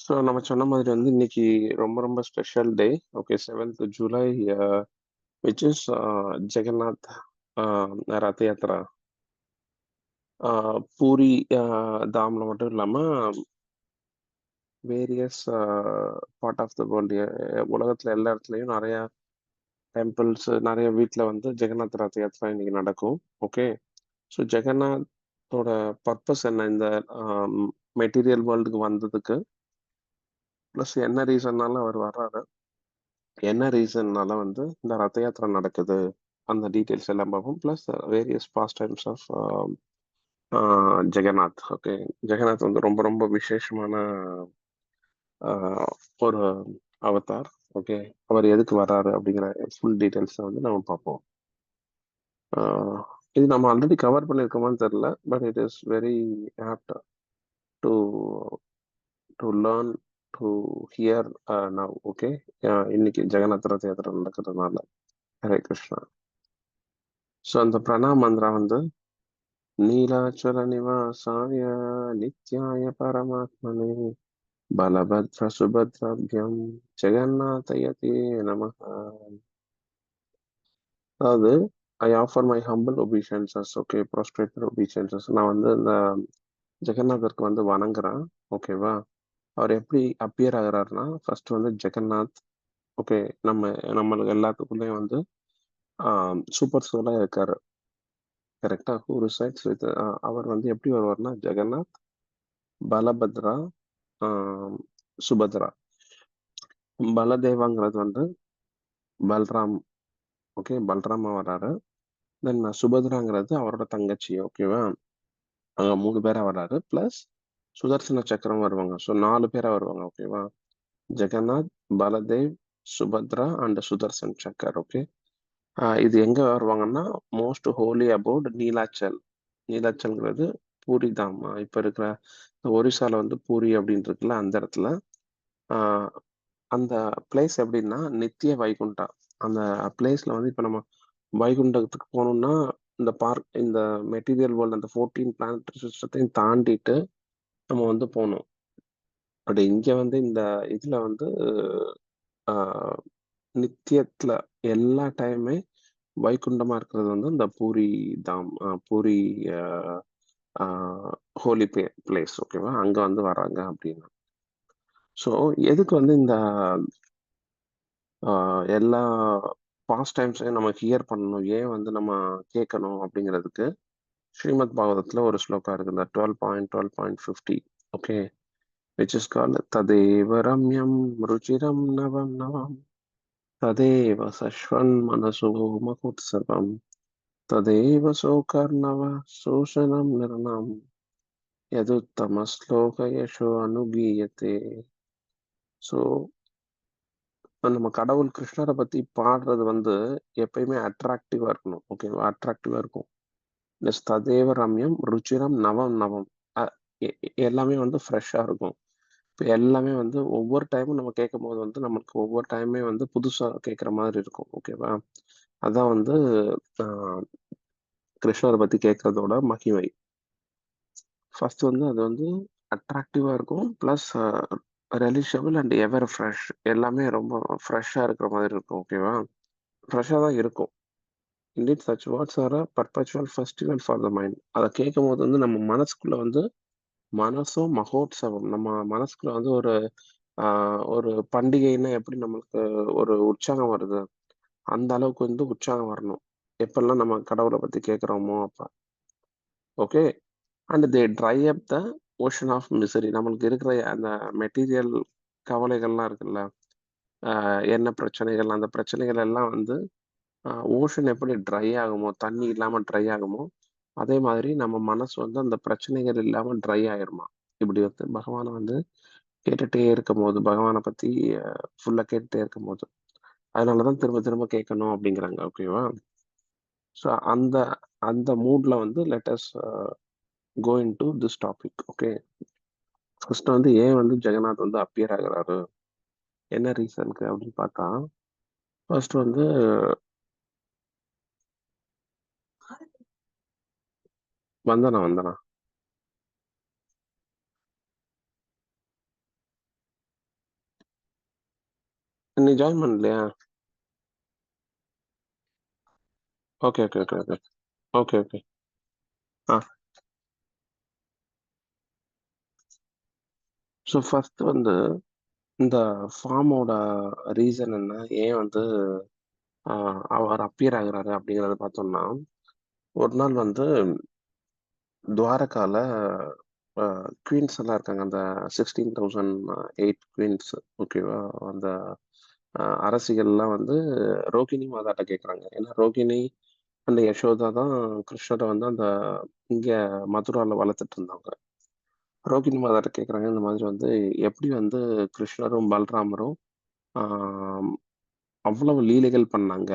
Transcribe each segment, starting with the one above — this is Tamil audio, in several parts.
ஸோ நம்ம சொன்ன மாதிரி வந்து இன்னைக்கு ரொம்ப ரொம்ப special day. Okay, 7th July, which is Jagannath Rath Yatra. Puri தாம்ல மட்டும் இல்லாமல் various part of the world, உலகத்தில் எல்லா இடத்துலையும் நிறைய டெம்பிள்ஸ், நிறைய வீட்டில் வந்து ஜெகநாத் ரத யாத்ரா இன்னைக்கு நடக்கும். ஓகே, ஸோ ஜெகநாத்தோட பர்பஸ் என்ன இந்த மெட்டீரியல் வேர்ல்டுக்கு வந்ததுக்கு, ப்ளஸ் என்ன ரீசன்னால அவர் வர்றாரு, என்ன ரீசன்னால வந்து இந்த ரத யாத்திரை நடக்குது, அந்த டீட்டெயில்ஸ் எல்லாம் பார்ப்போம். Plus various past times of Jagannath. Okay, Jagannath வந்து ரொம்ப ரொம்ப விசேஷமான ஒரு அவதார். ஓகே, அவர் எதுக்கு வர்றாரு அப்படிங்கிற ஃபுல் டீட்டெயில்ஸ் வந்து நம்ம பார்ப்போம். இது நம்ம ஆல்ரெடி கவர் பண்ணியிருக்கோமான்னு தெரியல, but it is very opt to to learn, to hear now. Okay, இன்னைக்கு ஜெகநாத் ரத யாத்திரை நடக்கிறதுனால. ஹரே கிருஷ்ணா. ஸோ அந்த பிரணாம் மந்திரா வந்து நீலாச்சல நிவாசாய நித்யாய பரமாத்மனே பலபத்ர சுபத்ராபியம் ஜெகநாதயதே நமஹ. அதாவது I offer my humble obeisances. Okay, prostrated obeisances. நான் வந்து இந்த ஜெகநாதருக்கு வந்து வணங்குறேன். ஓகேவா? அவர் எப்படி அப்பியர் ஆகுறாருன்னா, ஃபர்ஸ்ட் வந்து ஜெகநாத். ஓகே, நம்மளுக்கு எல்லாத்துக்குள்ளேயும் வந்து சூப்பர் சோலா இருக்காரு. கரெக்டா? ஹூ ரிசைட்ஸ் வித், அவர் வந்து எப்படி வருவார்னா ஜெகநாத், பலபத்ரா, ஆஹ் சுபத்ரா. பலதேவாங்கிறது வந்து பல்ராம். ஓகே, பல்ராமா வர்றாரு. தென் சுபத்ராங்கிறது அவரோட தங்கச்சி. ஓகேவா? அங்க 3 பேரா வர்றாரு. பிளஸ் சுதர்சன சக்கரம் வருவாங்க. ஸோ 4 பேரா வருவாங்க. ஓகேவா? ஜெகநாத், பலதேவ், சுபத்ரா அண்ட் சுதர்சன் சக்கர். ஓகே, இது எங்க வருவாங்கன்னா மோஸ்ட் ஹோலி அபவுட் நீலாச்சல். நீலாச்சல்ங்கிறது பூரி தாம். இப்ப இருக்கிற ஒரிசால வந்து பூரி அப்படின்னு இருக்குல்ல, அந்த இடத்துல. ஆஹ் அந்த பிளேஸ் எப்படின்னா நித்திய வைகுண்டா. அந்த பிளேஸ்ல வந்து இப்ப நம்ம வைகுண்டத்துக்கு போகணும்னா இந்த பார்க், இந்த மெட்டீரியல் வேர்ல்டு, அந்த 14 பிளானட்டரி சிஸ்டத்தையும் தாண்டிட்டு நம்ம வந்து போகணும். பட் இங்க வந்து இந்த இதுல வந்து ஆஹ் நித்தியத்துல எல்லா டைமே வைகுண்டமா இருக்கிறது வந்து இந்த பூரி தாம், பூரி ஹோலி பிளேஸ். ஓகேவா? அங்க வந்து வராங்க அப்படின்னு. ஸோ எதுக்கு வந்து இந்த எல்லா பாஸ்ட் டைம்ஸையும் நம்ம ஹியர் பண்ணணும், ஏன் வந்து நம்ம கேட்கணும் அப்படிங்கிறதுக்கு ஸ்ரீமத் பாகவதத்துல ஒரு ஸ்லோகா இருக்கு, இந்த 12.12.50. ஓகே, விச் இஸ் கால்ட் ததேவ ரம்யம் ருச்சிரம் நவம் நவம் ததேவ சஸ்வன் மனசோ மகோத்சவம் ததேவ சோகர்ணவ சோஷனம் நிர்ணம் யதுத்தம ஸ்லோக யசோ அனுகீயத்தே. ஸோ நம்ம கடவுள் கிருஷ்ணரை பத்தி பாடுறது வந்து எப்பயுமே அட்ராக்டிவா இருக்கணும். ஓகேவா? அட்ராக்டிவா இருக்கும். ப்ளஸ் ததேவ ரம்யம் ருச்சிரம் நவம் நவம். அ- எல்லாமே வந்து ஃப்ரெஷ்ஷா இருக்கும். இப்போ எல்லாமே வந்து ஒவ்வொரு டைமும் நம்ம கேட்கும் போது வந்து நமக்கு ஒவ்வொரு டைமே வந்து புதுசா கேட்குற மாதிரி இருக்கும். ஓகேவா? அதான் வந்து ஆஹ், கிருஷ்ணரை பத்தி கேட்கறதோட மகிமை. ஃபர்ஸ்ட் வந்து அது வந்து அட்ராக்டிவா இருக்கும். Plus relishable and ever fresh. எல்லாமே ரொம்ப ஃப்ரெஷ்ஷாக இருக்கிற மாதிரி இருக்கும். ஓகேவா? ஃப்ரெஷ்ஷாக தான் இருக்கும். Indeed such words R a perpetual festival for the mind. அதை கேட்கும் போது வந்து நம்ம மனசுக்குள்ள வந்து மனசும் மகோத்சவம். நம்ம மனசுக்குள்ள வந்து ஒரு பண்டிகைன்னா எப்படி நம்மளுக்கு ஒரு உற்சாகம் வருது, அந்த அளவுக்கு வந்து உற்சாகம் வரணும் எப்பெல்லாம் நம்ம கடவுளை பத்தி கேட்குறோமோ அப்ப. Okay, and they dry up the ocean of misery. நம்மளுக்கு இருக்கிற அந்த மெட்டீரியல் கவலைகள்லாம் இருக்குல்ல, என்ன பிரச்சனைகள், அந்த பிரச்சனைகள் எல்லாம் வந்து ஓஷன் எப்படி ட்ரை ஆகுமோ, தண்ணி இல்லாம ட்ரை ஆகுமோ, அதே மாதிரி நம்ம மனசு வந்து அந்த பிரச்சனைகள் இல்லாம ட்ரை ஆயிருமா. இப்படி வந்து பகவானை வந்து கேட்டுட்டே இருக்கும் போது, பகவானை பத்தி ஃபுல்லா கேட்டுட்டே இருக்கும் போது, அதனாலதான் திரும்ப திரும்ப கேட்கணும் அப்படிங்கிறாங்க. ஓகேவா? ஸோ அந்த அந்த மூட்ல வந்து let's go in to this topic. Okay, first வந்து ஏன் வந்து ஜெகநாத் வந்து அப்பியர் ஆகுறாரு, என்ன ரீசனுக்கு அப்படின்னு பார்த்தா, ஃபர்ஸ்ட் வந்து வந்தனா வந்தனா நீ ஜாயின் பண்ணலையா? Okay, okay, okay, okay. Okay, okay. ஆ. ஸோ ஃபர்ஸ்ட் வந்து இந்த ஃபார்மோட ரீசன் என்ன? ஏன் வந்து அவர் அப்பியர் ஆகுறாரு அப்படிங்கிறத பார்த்தோம்னா, ஒரு நாள் வந்து துவாரகால குவீன்ஸ் எல்லாம் இருக்காங்க. அந்த 16,008 குவீன்ஸ், ஓகேவா? அந்த அரசிகள்லாம் வந்து ரோகிணி மாதாட்ட கேட்குறாங்க. ஏன்னா ரோகிணி அந்த யசோதா தான் கிருஷ்ணரை வந்து அந்த இங்க மதுரால வளர்த்துட்டு இருந்தாங்க. ரோகிணி மாதாட்ட கேட்குறாங்க, இந்த மாதிரி வந்து எப்படி வந்து கிருஷ்ணரும் பலராமரும் ஆஹ், அவ்வளவு லீலைகள் பண்ணாங்க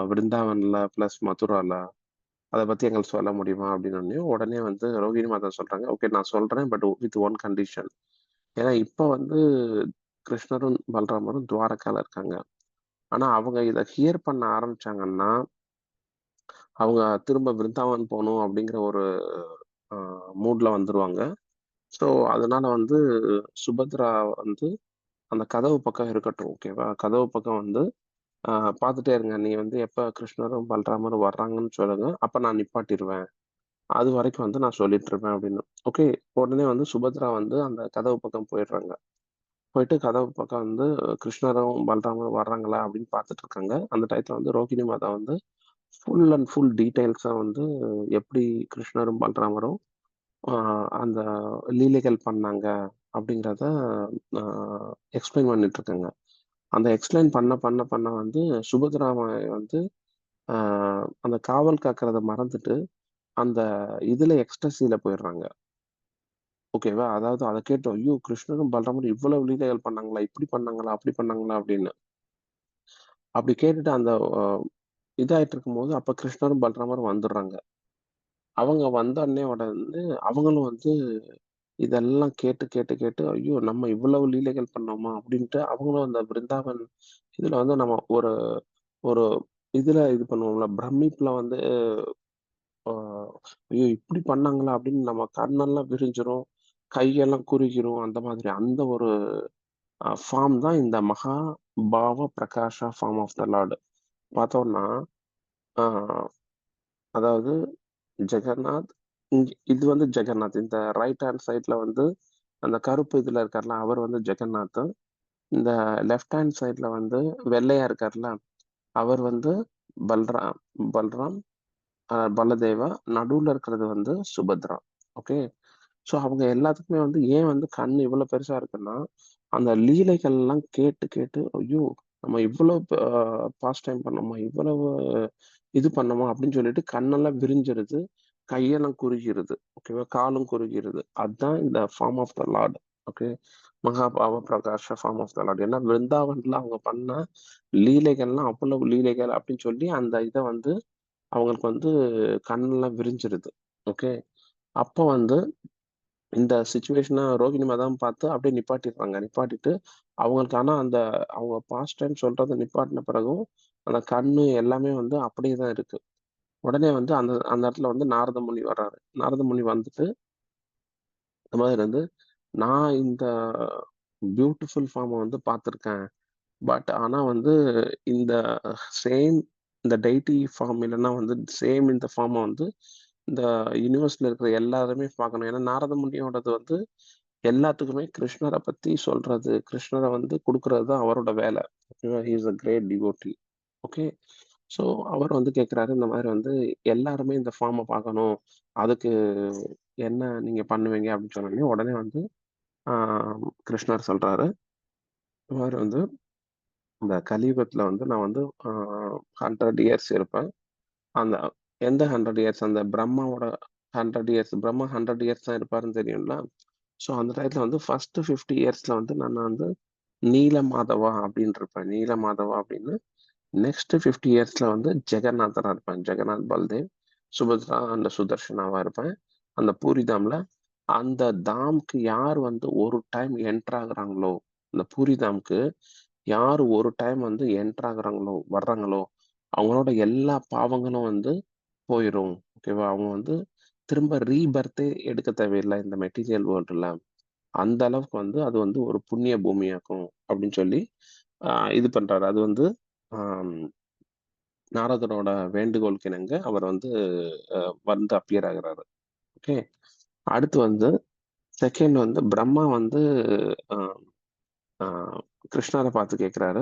விருந்தாவன்ல பிளஸ் மதுரால, அதை பத்தி எங்களுக்கு சொல்ல முடியுமா அப்படின்னு உடனே வந்து ரோகிணி மாதா சொல்றாங்க, ஓகே நான் சொல்றேன், பட் வித் ஒன் கண்டிஷன். ஏன்னா இப்ப வந்து கிருஷ்ணரும் பலராமரும் துவாரகால இருக்காங்க. ஆனா அவங்க இதை ஹியர் பண்ண ஆரம்பிச்சாங்கன்னா அவங்க திரும்ப விருந்தாவன் போகணும் அப்படிங்கிற ஒரு மூட்ல வந்துருவாங்க. ஸோ அதனால வந்து சுபத்ரா வந்து அந்த கதவு பக்கம் இருக்கட்டும், ஓகேவா? கதவு பக்கம் வந்து பார்த்துட்டே இருங்க. நீ வந்து எப்ப கிருஷ்ணரும் பலராமரும் வர்றாங்கன்னு சொல்லுங்க, அப்ப நான் நிப்பாட்டிருவேன். அது வரைக்கும் வந்து நான் சொல்லிட்டு இருப்பேன் அப்படின்னு. ஓகே. உடனே வந்து சுபத்ரா வந்து அந்த கதவு பக்கம் போயிடுறாங்க. போயிட்டு கதவு பக்கம் வந்து கிருஷ்ணரும் பலராமரும் வர்றாங்களா அப்படின்னு பார்த்துட்டு இருக்காங்க. அந்த டயத்துல வந்து ரோகிணி மாதா வந்து ஃபுல் அண்ட் ஃபுல் டீடைல்ஸா வந்து எப்படி கிருஷ்ணரும் பலராமரும் அந்த லீலைகள் பண்ணாங்க அப்படிங்கிறத எக்ஸ்பிளைன் பண்ணிட்டு இருக்காங்க. அந்த எக்ஸ்பிளைன் பண்ண பண்ண பண்ண வந்து சுபத்ராம வந்து அந்த காவல் காக்கிறத மறந்துட்டு அந்த இதுல எக்ஸ்டசியில போயிடுறாங்க. ஓகேவா? அதாவது அதை கேட்டு ஐயோ கிருஷ்ணரும் பலராமரும் இவ்வளவு லீலைகள் பண்ணாங்களா, இப்படி பண்ணாங்களா, அப்படி பண்ணாங்களா அப்படின்னு அப்படி கேட்டுட்டு அந்த இதாயிட்டு இருக்கும்போது அப்ப கிருஷ்ணரும் பலராமரும் வந்துடுறாங்க. அவங்க வந்த உடனே உடனே அவங்களும் வந்து இதெல்லாம் கேட்டு கேட்டு கேட்டு ஐயோ நம்ம இவ்வளவு லீலைகள் பண்ணோமா அப்படின்ட்டு அவங்களும் அந்த பிருந்தாவன் இதுல வந்து நம்ம ஒரு ஒரு இதுல இது பண்ணுவோம்ல, பிரமிப்புல வந்து ஐயோ இப்படி பண்ணாங்களா அப்படின்னு நம்ம கண்ணெல்லாம் விரிஞ்சிரும், கையெல்லாம் குறுகிரும். அந்த மாதிரி அந்த ஒரு ஃபார்ம் தான் இந்த மகா பாவ பிரகாஷா ஃபார்ம் ஆஃப் த லார்ட். பார்த்தோம்னா ஆஹ் அதாவது ஜெகநாத், இது வந்து ஜெகநாத். இந்த ரைட் ஹேண்ட் சைட்ல வந்து அந்த கருப்பு இதுல இருக்கார்ல அவர் வந்து ஜெகநாத். இந்த லெஃப்ட் ஹேண்ட் சைட்ல வந்து வெள்ளையா இருக்கார்ல அவர் வந்து பல்ராம். பல்ராம் பலதேவா. நடுவுல இருக்கிறது வந்து சுபத்ரா. ஓகே. ஸோ அவங்க எல்லாத்துக்குமே வந்து ஏன் வந்து கண் இவ்வளவு பெருசா இருக்குன்னா அந்த லீலைகள் எல்லாம் கேட்டு கேட்டு ஐயோ நம்ம இவ்வளவு பாஸ்ட் டைம் பண்ணோமா, இவ்வளவு இது பண்ணோமா அப்படின்னு சொல்லிட்டு கண்ணெல்லாம் விரிஞ்சிருது, கையெல்லாம் குறுகிருது, ஓகேவா? காலும் குறுகிருது. அதுதான் இந்த form of the lord. Okay. மகாபாவ Prakasha form of the lord. ஏன்னா விருந்தாவன்ல அவங்க பண்ண லீலைகள்லாம் அவ்வளவு லீலைகள் அப்படின்னு சொல்லி அந்த இதை வந்து அவங்களுக்கு வந்து கண்ணெல்லாம் விரிஞ்சிருது. ஓகே. அப்போ வந்து இந்த சிச்சுவேஷனை ரோகிணி மாதாவும் பார்த்து அப்படியே நிப்பாட்டிடுறாங்க. நிப்பாட்டிட்டு அவங்களுக்கு ஆனா அந்த அவங்க பாஸ்ட் டைம் சொல்றதை நிப்பாட்டின பிறகும் அந்த கண்ணு எல்லாமே வந்து அப்படியே தான் இருக்கு. உடனே வந்து அந்த அந்த இடத்துல வந்து நாரத முனி வர்றாரு. நாரத முனி வந்துட்டு இந்த மாதிரி வந்து நான் இந்த பியூட்டிஃபுல் ஃபார்மை வந்து பார்த்துருக்கேன். பட் ஆனா வந்து இந்த சேம் இந்த டெய்டி ஃபார்ம் இல்லைன்னா வந்து சேம் இந்த ஃபார்மை வந்து இந்த யூனிவர்ஸ்ல இருக்கிற எல்லாருமே பார்க்கணும். ஏன்னா நாரத முனியோடது வந்து எல்லாத்துக்குமே கிருஷ்ணரை பத்தி சொல்றது, கிருஷ்ணரை வந்து குடுக்குறது தான் அவரோட வேலை. ஓகேவா? He is a great devotee. Okay. So அவர் வந்து கேட்குறாரு, இந்த மாதிரி வந்து எல்லாருமே இந்த ஃபார்மை பார்க்கணும். அதுக்கு என்ன நீங்க பண்ணுவீங்க அப்படின்னு சொன்னோடனே உடனே வந்து கிருஷ்ணர் சொல்றாரு, இந்த மாதிரி வந்து இந்த கலியுகத்துல வந்து நான் வந்து 100 இயர்ஸ் இருப்பேன். அந்த எந்த 100 இயர்ஸ்? அந்த பிரம்மாவோட 100 இயர்ஸ். பிரம்மா 100 இயர்ஸ் தான் இருப்பாருன்னு தெரியும்ல. ஸோ அந்த டயத்துல வந்து ஃபர்ஸ்ட் 50 இயர்ஸ்ல வந்து நான் வந்து நீல மாதவா அப்படின்னு இருப்பேன். நீல மாதவா அப்படின்னு. நெக்ஸ்ட் 50 இயர்ஸ்ல வந்து ஜெகநாதனா இருப்பேன். ஜெகநாத் பல்தேவ். சுபத்ரா அந்த சுதர்ஷனாவா இருப்பேன். அந்த பூரி தாம்ல அந்த தாம்க்கு யார் வந்து ஒரு டைம் என்டர் ஆகுறாங்களோ, அந்த பூரி தாம்க்கு யார் ஒரு டைம் வந்து என்டர் ஆகுறாங்களோ, வர்றாங்களோ, அவங்களோட எல்லா பாவங்களும் வந்து போயிரும். ஓகேவா? அவங்க வந்து திரும்ப ரீபர்த்தே எடுக்க தேவையில்லை இந்த மெட்டீரியல் வேர்ல்டுல. அந்த அளவுக்கு வந்து அது வந்து ஒரு புண்ணிய பூமியாக்கும் அப்படின்னு சொல்லி இது பண்றாரு. அது வந்து ஆம் நாரதரோட வேண்டுகோளுக்கு இணங்க அவர் வந்து வந்து அப்பியர் ஆகுறாரு. ஓகே. அடுத்து வந்து 2ண்ட் வந்து பிரம்மா வந்து அ ஆ கிருஷ்ணர பார்த்து கேட்கிறாரு.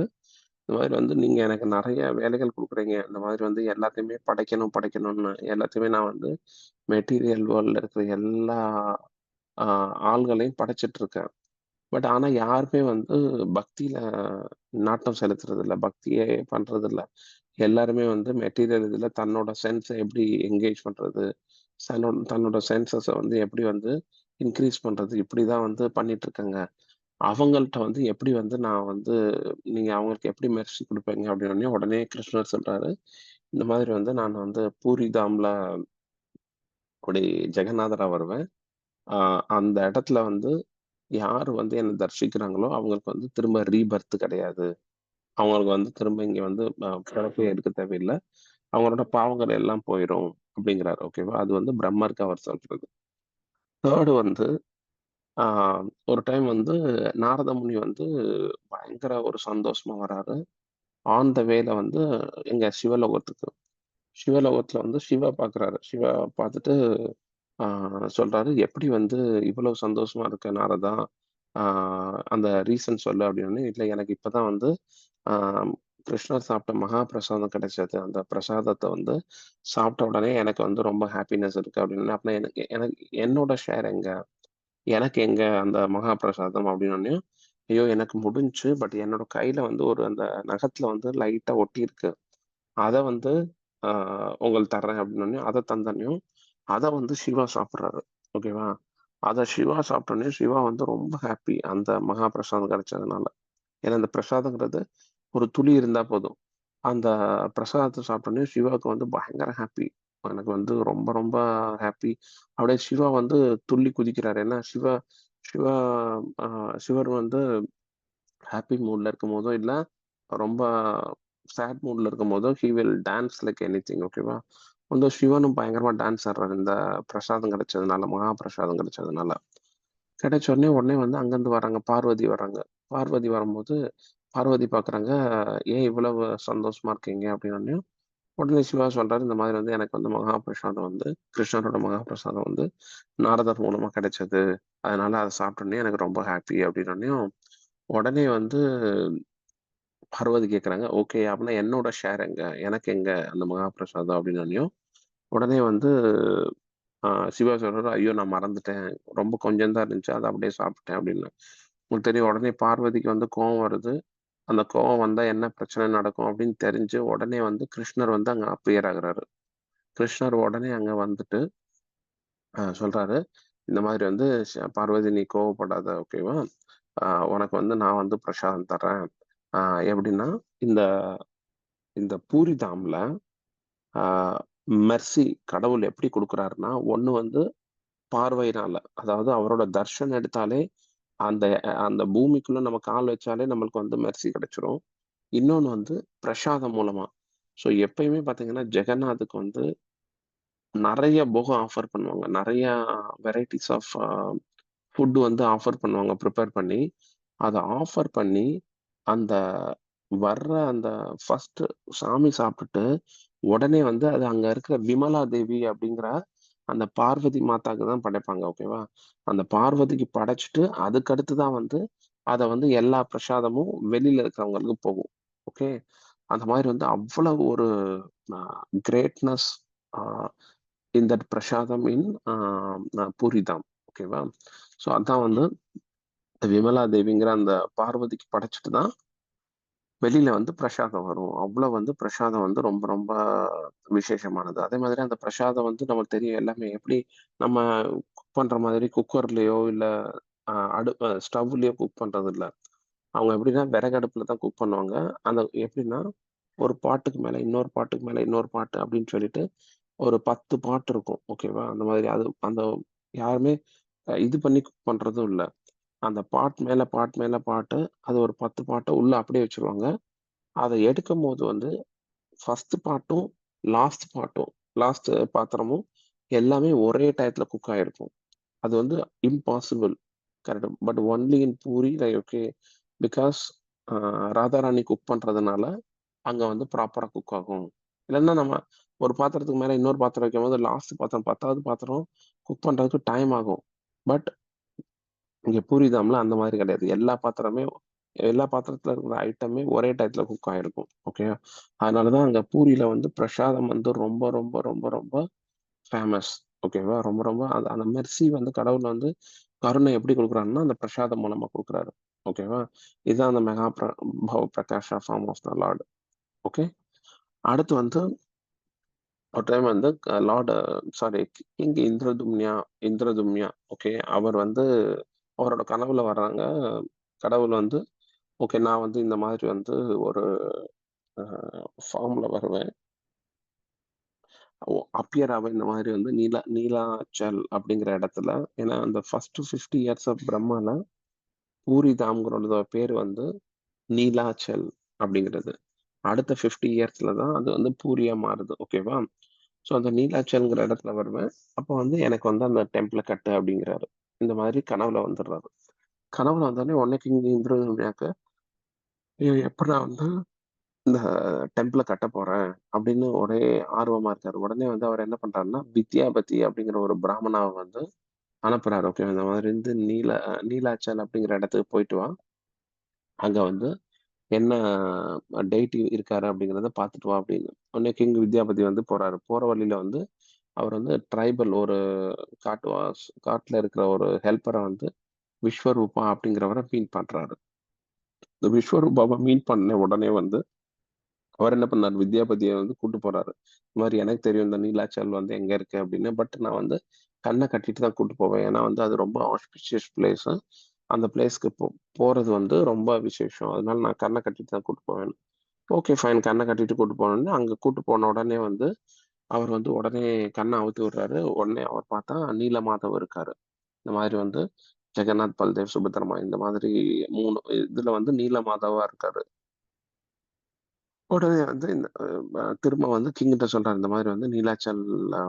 இந்த மாதிரி வந்து நீங்க எனக்கு நெறைய வேலைகள் குடுக்குறீங்க. இந்த மாதிரி வந்து எல்லாத்தையுமே படைக்கணும், படைக்கணும்னு எல்லாத்தையுமே நான் வந்து மெட்டீரியல் வேர்ல்ட்ல இருக்கிற எல்லா ஆ ஆள்களையும் படைச்சுட்டு இருக்கேன். பட் ஆனா யாருமே வந்து பக்தியில நாட்டம் செலுத்துறதில்ல. பக்தியே பண்றதில்ல. எல்லாருமே வந்து மெட்டீரியல் இதுல தன்னோட சென்ஸ எப்படி என்கேஜ் பண்றது? தன்னோட சென்சஸ வந்து எப்படி வந்து இன்கிரீஸ் பண்றது? இப்படிதான் வந்து பண்ணிட்டுருக்காங்க. அவங்கள்ட்ட வந்து எப்படி வந்து நான் வந்து நீங்க அவங்களுக்கு எப்படி மெர்சி குடுப்பீங்க? அப்படின்னோனே, உடனே கிருஷ்ணர் சொல்றாரு, இந்த மாதிரி வந்து நான் வந்து பூரி தாம்ல அப்படி ஜெகநாதரா வருவேன். ஆ அந்த இடத்துல வந்து யார் வந்து என்ன தரிசிக்கிறாங்களோ, அவங்களுக்கு வந்து திரும்ப ரீபர்த் கிடையாது. அவங்களுக்கு வந்து திரும்ப இங்க வந்து பிறப்பே எடுக்க தேவையில்ல. அவங்களோட பாவங்கள் எல்லாம் போயிரும் அப்படிங்கிறாரு. ஓகேவா? அது வந்து பிரம்மருக்கு அவர் சொல்றது. 3 வந்து ஆ ஒரு டைம் வந்து நாரத முனி வந்து பயங்கர ஒரு சந்தோஷமா வராரு. ஆன் த வேல வந்து எங்க சிவலோகத்துக்கு. சிவலோகத்துல வந்து சிவா பார்க்குறாரு. சிவா பார்த்துட்டு ஆ சொல்றாரு, "எப்படி வந்து இவ்வளவு சந்தோஷமா இருக்க நாரதா? ஆ அந்த ரீசன் சொல்லு" அப்படின்னோனே, "இல்ல எனக்கு இப்ப தான் வந்து ஆ கிருஷ்ணர் சாப்பிட்ட மகா பிரசாதம் கிடைச்சது. அந்த பிரசாதத்த வந்து சாப்பிட்ட உடனே எனக்கு வந்து ரொம்ப ஹாப்பினஸ் இருக்கு" அப்படின்னோனே, "அப்ப எனக்கு எனக்கு என்னோட ஷேர் எங்க? எனக்கு எங்க அந்த மகா பிரசாதம்?" அப்படின்னோனே, "ஐயோ! எனக்கு முடிஞ்சுச்சு. பட் என்னோட கையில வந்து ஒரு அந்த நகத்துல வந்து லைட்டா ஒட்டியிருக்கு. அத வந்து ஆ உங்களுக்கு தர்றேன்" அப்படின்னோனே, அத தந்தோனயும், அத வந்து சிவா சாப்பிடுறாரு. ஓகேவா? அத சிவா சாப்பிட்டோனே, சிவா வந்து ரொம்ப ஹாப்பி. அந்த மகா பிரசாதம் கிடைச்சதுனால. ஏன்னா, அந்த பிரசாதங்கிறது ஒரு துளி இருந்தா போதும். அந்த பிரசாதத்த சாப்பிட்டோனே சிவாவுக்கு வந்து பயங்கர ஹாப்பி. எனக்கு வந்து ரொம்ப ரொம்ப ஹாப்பி. அப்படியே சிவா வந்து துள்ளி குதிக்கிறாரு. ஏன்னா, சிவா அ சிவர் வந்து ஹாப்பி மூட்ல இருக்கும்போதோ, இல்ல ரொம்ப சேட் மூட்ல இருக்கும்போதோ, he will dance like anything. ஓகேவா? வந்து சிவனும் பயங்கரமா டான்ஸ் ஆடுறாரு. இந்த பிரசாதம் கிடைச்சதுனால, மகா பிரசாதம் கிடைச்சதுனால. கிடைச்ச உடனே வந்து அங்கருந்து வராங்க. பார்வதி வராங்க. பார்வதி வரும்போது, பார்வதி பார்க்குறாங்க, "ஏன் இவ்வளவு சந்தோஷமா இருக்கீங்க?" அப்படின்னோனயும், உடனே சிவா சொல்றாரு, "இந்த மாதிரி வந்து எனக்கு வந்து மகா பிரசாதம் வந்து கிருஷ்ணரோட மகா பிரசாதம் வந்து நாரதர் மூலமா கிடைச்சது. அதனால அத சாப்பிட்டோனே எனக்கு ரொம்ப ஹாப்பி." அப்படின்னோனயும், உடனே வந்து பார்வதி கேட்குறாங்க, "ஓகே. அப்பன்னா என்னோட ஷேர் எங்க? எனக்கு எங்க அந்த மகாபிரசாதம்?" அப்படின்னோனயும், உடனே வந்து சிவா சொல்றாரு, "ஐயோ! நான் மறந்துட்டேன். ரொம்ப கொஞ்சம் தான் இருந்துச்சு. அத அப்படியே சாப்பிட்டேன்" அப்படின்னு. உங்களுக்கு தெரியும் உடனே பார்வதிக்கு வந்து கோவம் வருது. அந்த கோவம் வந்தா என்ன பிரச்சனை நடக்கும் அப்படின்னு தெரிஞ்சு, உடனே வந்து கிருஷ்ணர் வந்து அங்க அப்பியர் ஆகுறாரு. கிருஷ்ணர் உடனே அங்க வந்துட்டு சொல்றாரு, இந்த மாதிரி வந்து "பார்வதி நீ கோவப்படாத. ஓகேவா? அ உனக்கு வந்து நான் வந்து பிரசாதம் தர்றேன்." அ எப்படின்னா, இந்த இந்த பூரி தாம்ல ஆ மெர்சி கடவுள் எப்படி குடுக்குறாருன்னா, ஒண்ணு வந்து பார்வையினால. அதாவது அவரோட தர்ஷன் எடுத்தாலே, அந்த அந்த பூமிக்குள்ள நம்ம கால் வச்சாலே நம்மளுக்கு வந்து மெர்சி கிடைச்சிரும். இன்னொன்னு வந்து பிரசாதம் மூலமா. ஸோ எப்பயுமே பார்த்தீங்கன்னா, ஜெகநாத்துக்கு வந்து நெறைய போகம் ஆஃபர் பண்ணுவாங்க. நெறையா வெரைட்டீஸ் ஆஃப் ஃபுட் வந்து ஆஃபர் பண்ணுவாங்க ப்ரிப்பேர் பண்ணி. அத ஆஃபர் பண்ணி, அந்த வர்ற அந்த ஃபர்ஸ்ட்டு சாமி சாப்பிட்டுட்டு, உடனே வந்து அது அங்க இருக்கிற விமலா தேவி அப்படிங்கிற அந்த பார்வதி மாதாக்கு தான் படைப்பாங்க. ஓகேவா? அந்த பார்வதிக்கு படைச்சுட்டு, அதுக்கடுத்து தான் வந்து அத வந்து எல்லா பிரசாதமும் வெளியில இருக்கிறவங்களுக்கு போகும். ஓகே. அந்த மாரி வந்து அவ்வளவு ஒரு அ கிரேட்னஸ் அ இன் தட் பிரசாதம் இன் பூரி தாம். ஓகேவா? ஸோ அதான் வந்து விமலா தேவிங்கிற அந்த பார்வதிக்கு படைச்சுட்டு தான் வெளியில வந்து பிரசாதம் வரும். அவ்ளோ வந்து பிரசாதம் வந்து ரொம்ப ரொம்ப விசேஷமானது. அதே மாதிரி அந்த பிரசாதம் வந்து நமக்கு தெரியும் எல்லாமே எப்படி நம்ம குக் பண்ற மாதிரி குக்கர்லயோ இல்ல ஸ்டவ்லயோ குக் பண்றது இல்ல. அவங்க எப்படின்னா விறகு அடுப்புல தான் குக் பண்ணுவாங்க. அந்த எப்படின்னா, ஒரு பாட்டுக்கு மேல இன்னொரு பாட்டுக்கு மேல இன்னொரு பாட்டு அப்படின்னு சொல்லிட்டு ஒரு 10 பாட்டு இருக்கும். ஓகேவா? அந்த மாதிரி அது அந்த யாருமே இது பண்ணி குக் பண்றதும் இல்ல. அந்த பாட் மேல பாட் மேல பாட்டு, அது ஒரு 10 பாட்ட உள்ள அப்படியே வச்சுருவாங்க. அத எடுக்கும்போது வந்து ஃபர்ஸ்ட் பார்ட்டும், லாஸ்ட் பார்ட்டும், லாஸ்ட் பாத்திரமும் எல்லாமே ஒரே டயத்துல குக் ஆயிருக்கும். அது வந்து impossible. Correct. But only in puri like okay. Because Radharani cook பண்றதுனால அங்க வந்து ப்ராப்பரா குக் ஆகும். இல்லன்னா நம்ம ஒரு பாத்திரத்துக்கு மேல இன்னொரு பாத்திரம் வைக்கும்போது லாஸ்ட் பாத்திரம் 10வது பாத்திரம் குக் பண்றதுக்கு டைம் ஆகும். பட் இங்க பூரி தாம்ல அந்த மாதிரி கிடையாது. எல்லா பாத்திரத்துல இருக்கிற ஐட்டமே ஒரே டயத்துல குக் ஆயிருக்கும். ஓகே. அதனாலதான் அங்க பூரியில வந்து பிரசாதம் வந்து ரொம்ப ரொம்ப ரொம்ப ரொம்ப ஃபேமஸ். ஓகேவா? ரொம்ப ரொம்ப அந்த அந்த மெர்சி வந்து கடவுள் வந்து கருணை எப்படி குடுக்குறாருன்னா, அந்த பிரசாதம் மூலமா குடுக்குறாரு. ஓகேவா? இதுதான் அந்த Maha Bhava Prakasha form of the lord. Okay. அடுத்து வந்து ஒரு டைம் வந்து lord sorry king Indradyumna okay. அவர் வந்து அவரோட கனவுல வர்றாங்க. கடவுள் வந்து ஓகே நான் வந்து இந்த மாதிரி வந்து ஒரு அ ஃபார்ம்ல வருவேன். அப்பியர் ஆவேன் இந்த மாதிரி வந்து நீலாச்சல் அப்படிங்கிற இடத்துல. ஏன்னா அந்த ஃபர்ஸ்ட் 50 இயர்ஸ் ஆஃப் பிரம்மால பூரி தாம்ங்கிறோட பேர் வந்து நீலாச்சல் அப்படிங்கிறது. அடுத்த 50 இயர்ஸ்ல தான் அது வந்து பூரியா மாறுது. ஓகேவா? ஸோ அந்த நீலாச்சல்ங்கிற இடத்துல வருவேன். அப்போ வந்து எனக்கு வந்து அந்த டெம்பிள கட்டு அப்படிங்கிறாரு. இந்த மாதிரி கனவுல வந்துடுறாரு. கனவுல வந்தோனே உடனே கிங் இந்திரஜிம்யாக்கு எப்புட்றா வந்து இந்த டெம்பிள கட்டப்போறேன் அப்படின்னு ஒரே ஆர்வமா இருக்காரு. உடனே வந்து அவர் என்ன பண்றாருன்னா, வித்யாபதி அப்படிங்கிற ஒரு பிராமணாவ வந்து அனுப்புறாரு. ஓகே. இந்த மாதிரி இருந்து நீலாச்சல் அப்படிங்கிற இடத்துக்கு போயிட்டு வா. அங்க வந்து என்ன டெய்டி இருக்காரு அப்படிங்கிறத பார்த்துட்டு வா அப்படின்னு. உடனே கிங் வித்யாபதி வந்து போறாரு. போற வழியில வந்து அவர் வந்து ட்ரைபல் ஒரு காட்டுல இருக்கிற ஒரு ஹெல்ப்பர வந்து விஸ்வரூபா அப்படிங்கிறவர மீட் பண்றாரு. இந்த விஸ்வரூபாவ மீட் பண்ண உடனே வந்து அவர் என்ன பண்ணாரு, வித்யாபதிய வந்து கூட்டு போறாரு. இந்த மாரி எனக்கு தெரியும் இந்த நீலாச்சல் வந்து எங்க இருக்கு அப்படின்னு. பட் நான் வந்து கண்ண கட்டிட்டு தான் கூட்டு போவேன். ஏன்னா வந்து அது ரொம்ப ஆஸ்பிஷியஸ் பிளேஸு. அந்த பிளேஸ்க்கு போறது வந்து ரொம்ப விசேஷம். அதனால நான் கண்ண கட்டிட்டு தான் கூட்டு போவேன். Okay fine. கண்ண கட்டிட்டு கூட்டு போனோனே, அங்க கூட்டு போன உடனே வந்து, அவர் வந்து உடனே கண்ண அவுத்து விடுறாரு. உடனே அவர் பார்த்தா நீலமாதவ் இருக்காரு. இந்த மாதிரி வந்து ஜெகநாத், பல்தேவ், சுபத்திரமா இந்த மாதிரி 3 இதுல வந்து நீலமாதவா இருக்காரு. உடனே வந்து இந்த திரும்ப வந்து கிங்கிட்ட சொல்றாரு. இந்த மாதிரி வந்து நீலாச்சல் அ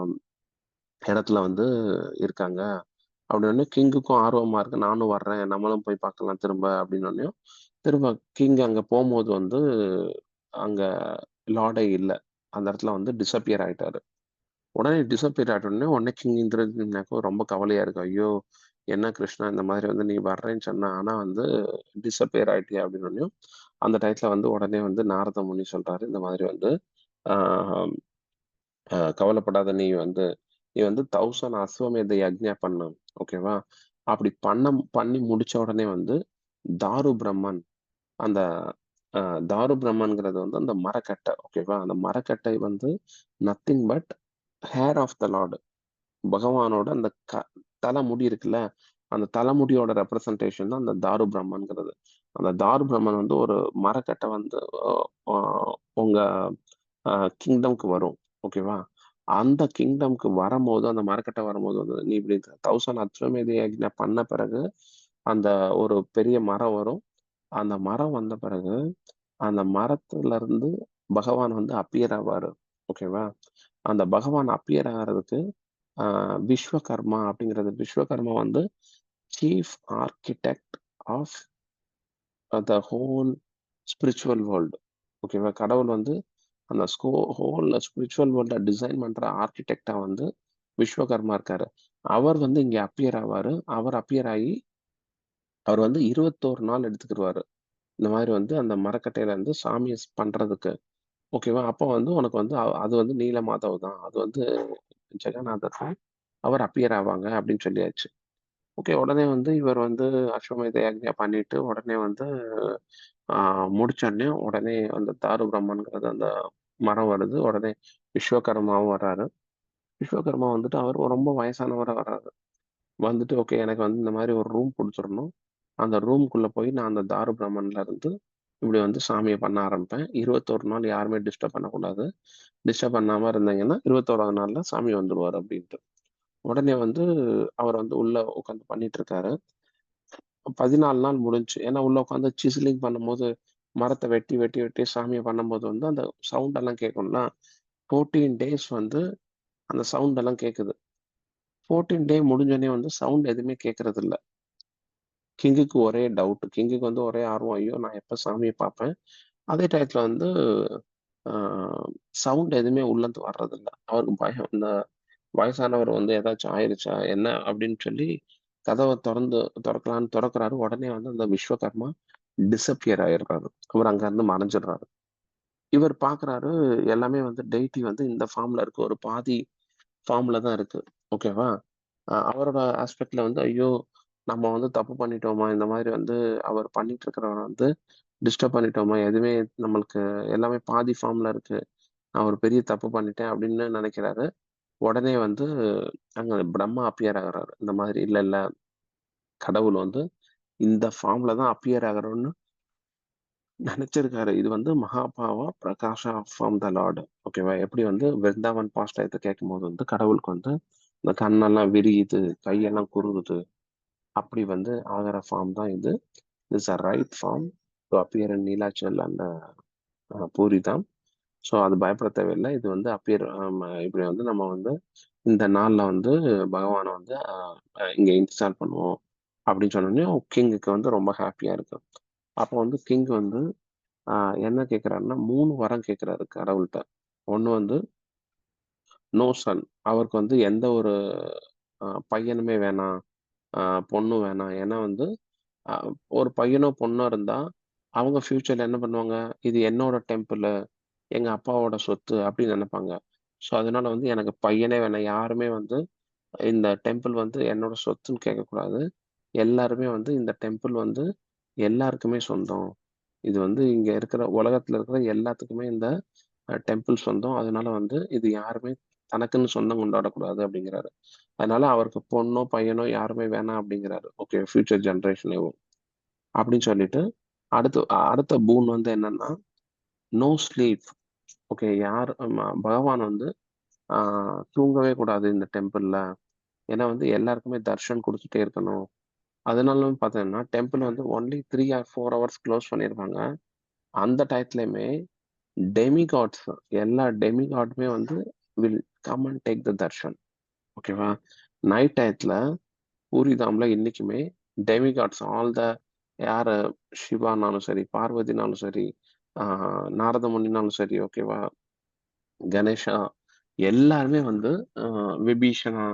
இடத்துல வந்து இருக்காங்க. அப்படின்னோனே கிங்குக்கும் ஆர்வமா இருக்கு. நானும் வர்றேன். நம்மளும் போய் பார்க்கலாம் திரும்ப அப்படின்னோனயும், திரும்ப கிங் அங்க போம்போது வந்து, அங்க லார்டே இல்ல. அந்த இடத்துல வந்து டிஸப்பியர் ஆயிட்டாரு. உடனே டிஸப்பியர் ஆயிட்டோனே, உடனே கிங் இந்திரஜித்னுக்கும் ரொம்ப கவலையா இருக்கு. ஐயோ! என்ன கிருஷ்ணா இந்த மாதிரி வந்து நீ வர்றேன்னு சொன்ன. ஆனா வந்து டிஸப்பியர் ஆயிட்டியே அப்படின்னோனயும், அந்த டயத்துல வந்து உடனே வந்து நாரத முனி சொல்றாரு. இந்த மாதிரி வந்து, ஆ கவலைப்படாத நீ வந்து 1000 அஸ்வமேத யக்ஞா பண்ணு. ஓகேவா? அப்படி பண்ணி முடிச்ச உடனே வந்து தாரு பிரம்மன் அந்த அ தாரு பிரம்மன்ங்கிறது வந்து அந்த மரக்கட்டை. ஓகேவா? அந்த மரக்கட்டை வந்து nothing but hair of the lord. பகவானோட அந்த தலைமுடி இருக்குல்ல, அந்த தலைமுடியோட ரெப்ரசன்டேஷன் தான் அந்த தாரு பிரம்மன்ங்கிறது. அந்த தாரு பிரம்மன் வந்து ஒரு மரக்கட்டை வந்து அ அ உங்க அ கிங்டம்க்கு வரும். ஓகேவா? அந்த கிங்டம்க்கு வரம்போது, அந்த மரக்கட்டை வரும்போது வந்து, நீ இப்படி 1000 அஸ்வமேத யக்ஞ பண்ண பிறகு, அந்த ஒரு பெரிய மரம் வரும். அந்த மரம் வந்த பிறகு, அந்த மரத்துல இருந்து பகவான் வந்து அப்பியர் ஆவாரு. ஓகேவா? அந்த பகவான் அப்பியர் ஆகுறதுக்கு, அ விஸ்வகர்மா அப்படிங்கிறது விஸ்வகர்மா வந்து chief architect of the whole spiritual world. ஓகேவா? கடவுள் வந்து அந்த ஹோல் ஸ்பிரிச்சுவல் வேர்ல்ட டிசைன் பண்ற ஆர்க்கிடெக்ட்டா வந்து விஸ்வகர்மா இருக்காரு. அவர் வந்து இங்க அப்பியர் ஆவாரு. அவர் அப்பியர் ஆயி, அவர் வந்து 21 நாள் எடுத்துக்கிருவாரு. இந்த மாரி வந்து அந்த மரக்கட்டையில இருந்து சாமிய பண்றதுக்கு. ஓகேவா? அப்போ வந்து உனக்கு வந்து அது வந்து நீலமாதவ் தான். அது வந்து ஜெகநாதர் தான். அவர் அப்பியர் ஆவாங்க அப்படின்னு சொல்லியாச்சு. ஓகே. உடனே வந்து இவர் வந்து அஸ்வமேத யக்ஞ பண்ணிட்டு, உடனே வந்து ஆ முடிச்சோனே, உடனே அந்த தாரு பிரம்மன்ங்கிறது அந்த மரம் வருது. உடனே விஸ்வகர்மாவும் வர்றாரு. விஸ்வகர்மா வந்துட்டு அவர் ரொம்ப வயசானவரா வர்றாரு. வந்துட்டு ஓகே எனக்கு வந்து இந்த மாரி ஒரு ரூம் குடுத்துறணும். அந்த ரூம்க்குள்ள போய் நான் அந்த தாரு பிரம்மன்ல இருந்து இப்படி வந்து சாமிய பண்ண ஆரம்பிப்பேன். 21 நாள் யாருமே டிஸ்டர்ப் பண்ணக்கூடாது. டிஸ்டர்ப் பண்ணாம இருந்தீங்கன்னா, 21வது நாள்ல சாமி வந்துருவாரு அப்படின்ட்டு. உடனே வந்து அவர் வந்து உள்ள உட்காந்து பண்ணிட்டு இருக்காரு. 14 நாள் முடிஞ்சுச்சு. ஏன்னா உள்ள உட்காந்து சிசிலிங் பண்ணும்போது, மரத்த வெட்டி, வெட்டி, வெட்டி சாமிய பண்ணும்போது வந்து அந்த சவுண்ட் எல்லாம் கேட்கும்ல. 14 டேஸ் வந்து அந்த சவுண்ட் எல்லாம் கேட்குது. 14 டே முடிஞ்சோனே வந்து சவுண்ட் எதுவுமே கேட்கறதில்ல. கிங்குக்கு ஒரே டவுட். கிங்குக்கு வந்து ஒரே ஆர்வம். ஐயோ! நான் எப்ப சாமிய பார்ப்பேன்? அதே டயத்துல வந்து ஆ சவுண்ட் எதுவுமே உள்ளருந்து வர்றதில்ல. அவருக்கு பயம். இந்த வயசானவர் வந்து ஏதாச்சும் ஆயிருச்சா? என்ன அப்படின்னு சொல்லி கதவ தொறக்கலான்னு தொறக்குறாரு. உடனே வந்து அந்த விஸ்வகர்மா டிஸப்பியர் ஆயிடுறாரு. அவர் அங்கருந்து மறைஞ்சிடுறாரு. இவர் பார்க்குறாரு, எல்லாமே வந்து டெய்டி வந்து இந்த ஃபார்ம்ல இருக்கு. ஒரு பாதி ஃபார்ம்ல தான் இருக்கு. ஓகேவா? அவரோட ஆஸ்பெக்ட்ல வந்து, ஐயோ! நம்ம வந்து தப்பு பண்ணிட்டோமா? இந்த மாதிரி வந்து அவர் பண்ணிட்டு இருக்கிறவர வந்து டிஸ்டர்ப் பண்ணிட்டோமா? எதுவுமே நம்மளுக்கு எல்லாமே பாதி ஃபார்ம்ல இருக்கு. நான் ஒரு பெரிய தப்பு பண்ணிட்டேன் அப்படின்னு நெனைக்கிறாரு. உடனே வந்து அங்க பிரம்மா அப்பியர் ஆகுறாரு. இந்த மாதிரி இல்ல, இல்ல கடவுள் வந்து இந்த ஃபார்ம்ல தான் அப்பியர் ஆகுறோம்னு நெனச்சிருக்காரு. இது வந்து மகாபாவா பிரகாஷா ஃப்ரம் த லார்ட். ஓகேவா? எப்படி வந்து விருந்தாவன் பாஸ்ட் டயத்த கேட்கும்போது வந்து கடவுளுக்கு வந்து இந்த கண்ணெல்லாம் விரியுது, கையெல்லாம் குறுகுது. அப்படி வந்து ஆகுற ஃபார்ம் தான் இது. It's a right form to appear in Nilachal and Puridham. So அது பயப்பட தேவையில்ல. இது வந்து இப்படி வந்து நம்ம வந்து இந்த நாள்ல வந்து பகவான வந்து இங்க இன்ஸ்டால் பண்ணுவோம். அப்படின்னு சொன்னோனே கிங்குக்கு வந்து ரொம்ப ஹேப்பியா இருக்கு. அப்போ வந்து கிங் வந்து ஆ என்ன கேட்கிறாருன்னா, 3 வரம் கேட்கிறாரு கடவுள்ட்ட. ஒண்ணு வந்து நோ சன். அவருக்கு வந்து எந்த ஒரு பையனுமே வேணாம். அ பொண்ணும் வேணாம். ஏன்னா வந்து அ ஒரு பையனோ, பொண்ணோ இருந்தா, அவங்க ஃப்யூச்சர்ல என்ன பண்ணுவாங்க? இது என்னோட டெம்பிளு, எங்க அப்பாவோட சொத்து அப்படின்னு நெனைப்பாங்க. ஸோ அதனால வந்து எனக்கு பையனே வேணாம். யாருமே வந்து இந்த டெம்பிள் வந்து என்னோட சொத்துன்னு கேட்கக்கூடாது. எல்லாருமே வந்து இந்த டெம்பிள் வந்து எல்லாருக்குமே சொந்தம். இது வந்து இங்க இருக்கிற உலகத்துல இருக்கிற எல்லாத்துக்குமே இந்த டெம்பிள் சொந்தம். அதனால வந்து இது யாருமே தனக்குன்னு சொந்தம் கொண்டாடக்கூடாது அப்படிங்கிறாரு. அதனால அவருக்கு பொண்ணோ, பையனோ யாருமே வேணாம் அப்படிங்கிறாரு. ஓகே ஃபியூச்சர் ஜெனரேஷனேவும். அப்படின்னு சொல்லிட்டு அடுத்த பூன் வந்து என்னன்னா, நோ ஸ்லீப். ஓகே யார் பகவான் வந்து ஆ தூங்கவே கூடாது இந்த டெம்பிள்ல. ஏன்னா வந்து எல்லாருக்குமே தர்ஷன் குடுத்துட்டே இருக்கணும். அதனாலும் பார்த்தீங்கன்னா, டெம்பிள் வந்து ஒன்லி 3 ஆர் 4 ஹவர்ஸ் க்ளோஸ் பண்ணியிருப்பாங்க. அந்த டயத்துலயுமே டெமிகாட்ஸ் எல்லா டெமிகாடுமே வந்து will come and take the Darshan. ஓகேவா? நைட் டயத்துல பூரிதாம்ல இன்னைக்குமே டெமிகாட்ஸ் ஆல் த யாரு சிவானாலும் சரி, பார்வதினாலும் சரி, ஆ நாரத முனினாலும் சரி, ஓகேவா? கணேஷா எல்லாருமே வந்து அ விபீஷணா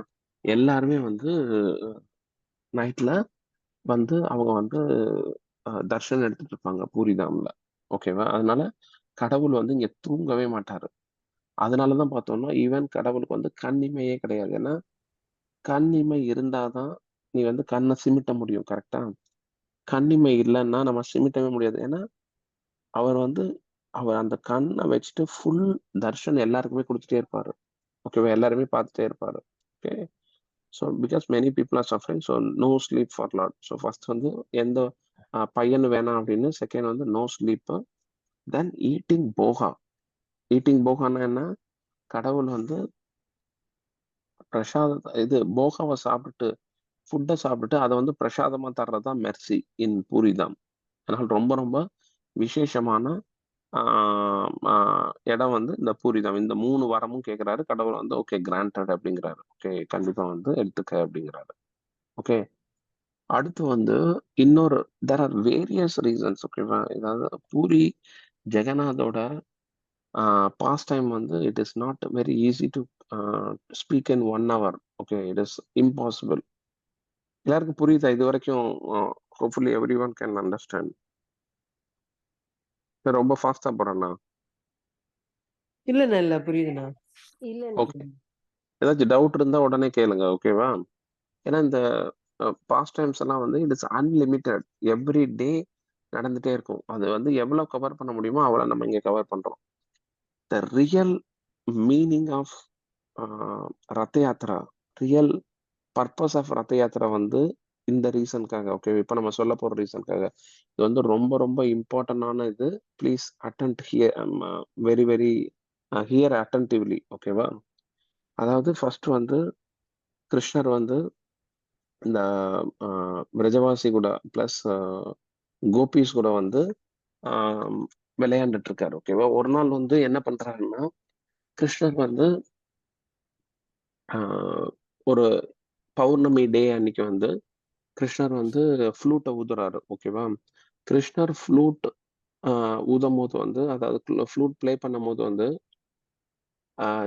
எல்லாருமே வந்து நைட்ல வந்து அவங்க வந்து தர்ஷன் எடுத்துட்டு இருப்பாங்க பூரிதாம்ல. ஓகேவா? அதனால கடவுள் வந்து இங்க தூங்கவே மாட்டாரு. அதனால தான் பார்த்தோம்னா, ஈவன் கடவுளுக்கு வந்து கண் இமையே கிடையாது. ஏன்னா, கண் இமை இருந்தா தான் நீ வந்து கண்ண சிமிட்ட முடியும். கரெக்ட்டா? கண் இமை இல்லன்னா நம்ம சிமிட்டவே முடியாது. ஏன்னா, அவர் வந்து அவர் அந்த கண்ண வச்சுட்டு ஃபுல் தர்ஷன் எல்லாருக்குமே குடுத்துட்டே இருப்பாரு. ஓகேவா? எல்லாருமே பார்த்துட்டே இருப்பாரு. Okay. So because many people are suffering. So no sleep for lord. So first வந்து எந்த பையன் வேணாம் அப்படின்னு. செகண்ட் வந்து நோ ஸ்லீப்பு. தென் ஈட்டிங் போகா. ஈட்டிங் போகான்னா என்ன? கடவுள் வந்து பிரசாதத்த இது போகாவ சாப்பிட்டுட்டு ஃபுட்ட சாப்பிட்டுட்டு அத வந்து பிரசாதமா தர்றது தான் மெர்சி இன் பூரிதாம். அதனால ரொம்ப ரொம்ப விசேஷமான ஆ ஆ இடம் வந்து இந்த பூரிதாம். இந்த 3 வரமும் கேட்கிறாரு. கடவுள் வந்து ஓகே கிராண்டட் அப்படிங்கிறாரு. ஓகே கண்டிப்பா வந்து எடுத்துக்க அப்படிங்கிறாரு. ஓகே. அடுத்து வந்து இன்னொரு தேர் ஆர் வேரியஸ் ரீசன்ஸ் ஓகேவா? ஏதாவது பூரி ஜெகநாதோட பாஸ்ட் டைம் வந்து it is not very easy to uh speak in 1 hour. Okay. It is impossible. எல்லாருக்கும் புரியுதா? இதுவரைக்கும் uh hopefully everyone can understand. ரொம்ப ஃபாஸ்ட்டா போறேனா? இல்லண்ணா, இல்ல புரியுதுண்ணா. ஓகே. ஏதாச்சும் டவுட் இருந்தா உடனே கேளுங்க. ஓகேவா? ஏன்னா இந்த பாஸ்ட் டைம்ஸ் எல்லாம் வந்து it is unlimited. Every day நடந்துட்டே இருக்கும். அது வந்து எவ்வளோ கவர் பண்ண முடியுமோ, அவ்வளோ நம்ம இங்க கவர் பண்றோம். The real meaning of a Rath Yatra, real purpose of Rath Yatra வந்து இந்த ரீசன்க்காக. ஓகே. இப்ப நம்ம சொல்லப் போற ரீசன்க்காக. இது வந்து ரொம்ப ரொம்ப இம்பார்ட்டன்டான இது. Please attend very very here attentively. ஓகேவா? அதாவது ஃபர்ஸ்ட் வந்து கிருஷ்ணர் வந்து இந்த அ விரஜவாசி கூட பிளஸ் கோபிஸ் கூட வந்து ஆ விளையாண்டுட்டு இருக்காரு. ஓகேவா? ஒரு நாள் வந்து என்ன பண்றாருன்னா, கிருஷ்ணர் வந்து ஆ ஒரு பௌர்ணமி டே அன்னைக்கு வந்து கிருஷ்ணர் வந்து ஃப்ளூட்ட ஊதுறாரு. ஓகேவா? கிருஷ்ணர் ஃப்ளூட் ஊதும்போது வந்து அதாவது ஃப்ளூட் ப்ளே பண்ணும்போது வந்து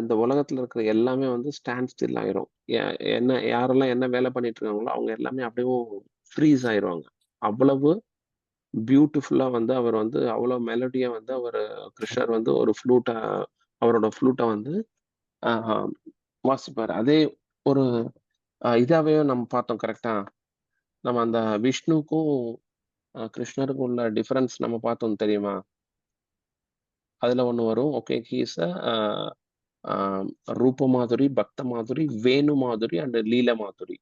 இந்த உலகத்துல இருக்கிற எல்லாமே வந்து ஸ்டாண்ட் ஸ்டில் ஆயிரும். எ என்ன யாரெல்லாம் என்ன வேலை பண்ணிட்டு இருக்காங்களோ, அவங்க எல்லாமே அப்படியே ஃப்ரீஸ் ஆயிருவாங்க. அவ்வளவு பியூட்டிஃபுல்லா வந்து அவர் வந்து அவ்வளோ மெலோடியா வந்து கிருஷ்ணர் வந்து ஒரு அவரோட ஃப்ளூட்ட வந்து அ வாசிப்பாரு. அதே ஒரு இதாவே நம்ம பார்த்தோம் கரெக்ட்டா? நம்ம அந்த விஷ்ணுக்கும், கிருஷ்ணருக்கும் உள்ள டிஃபரன்ஸ் நம்ம பார்த்தோம் தெரியுமா? அதுல ஒண்ணு வரும். ஓகே. ஹி இஸ் அ அ ரூப மாதுரி, பக்த மாதுரி, வேணு மாதுரி அண்ட் லீல மாதுரி.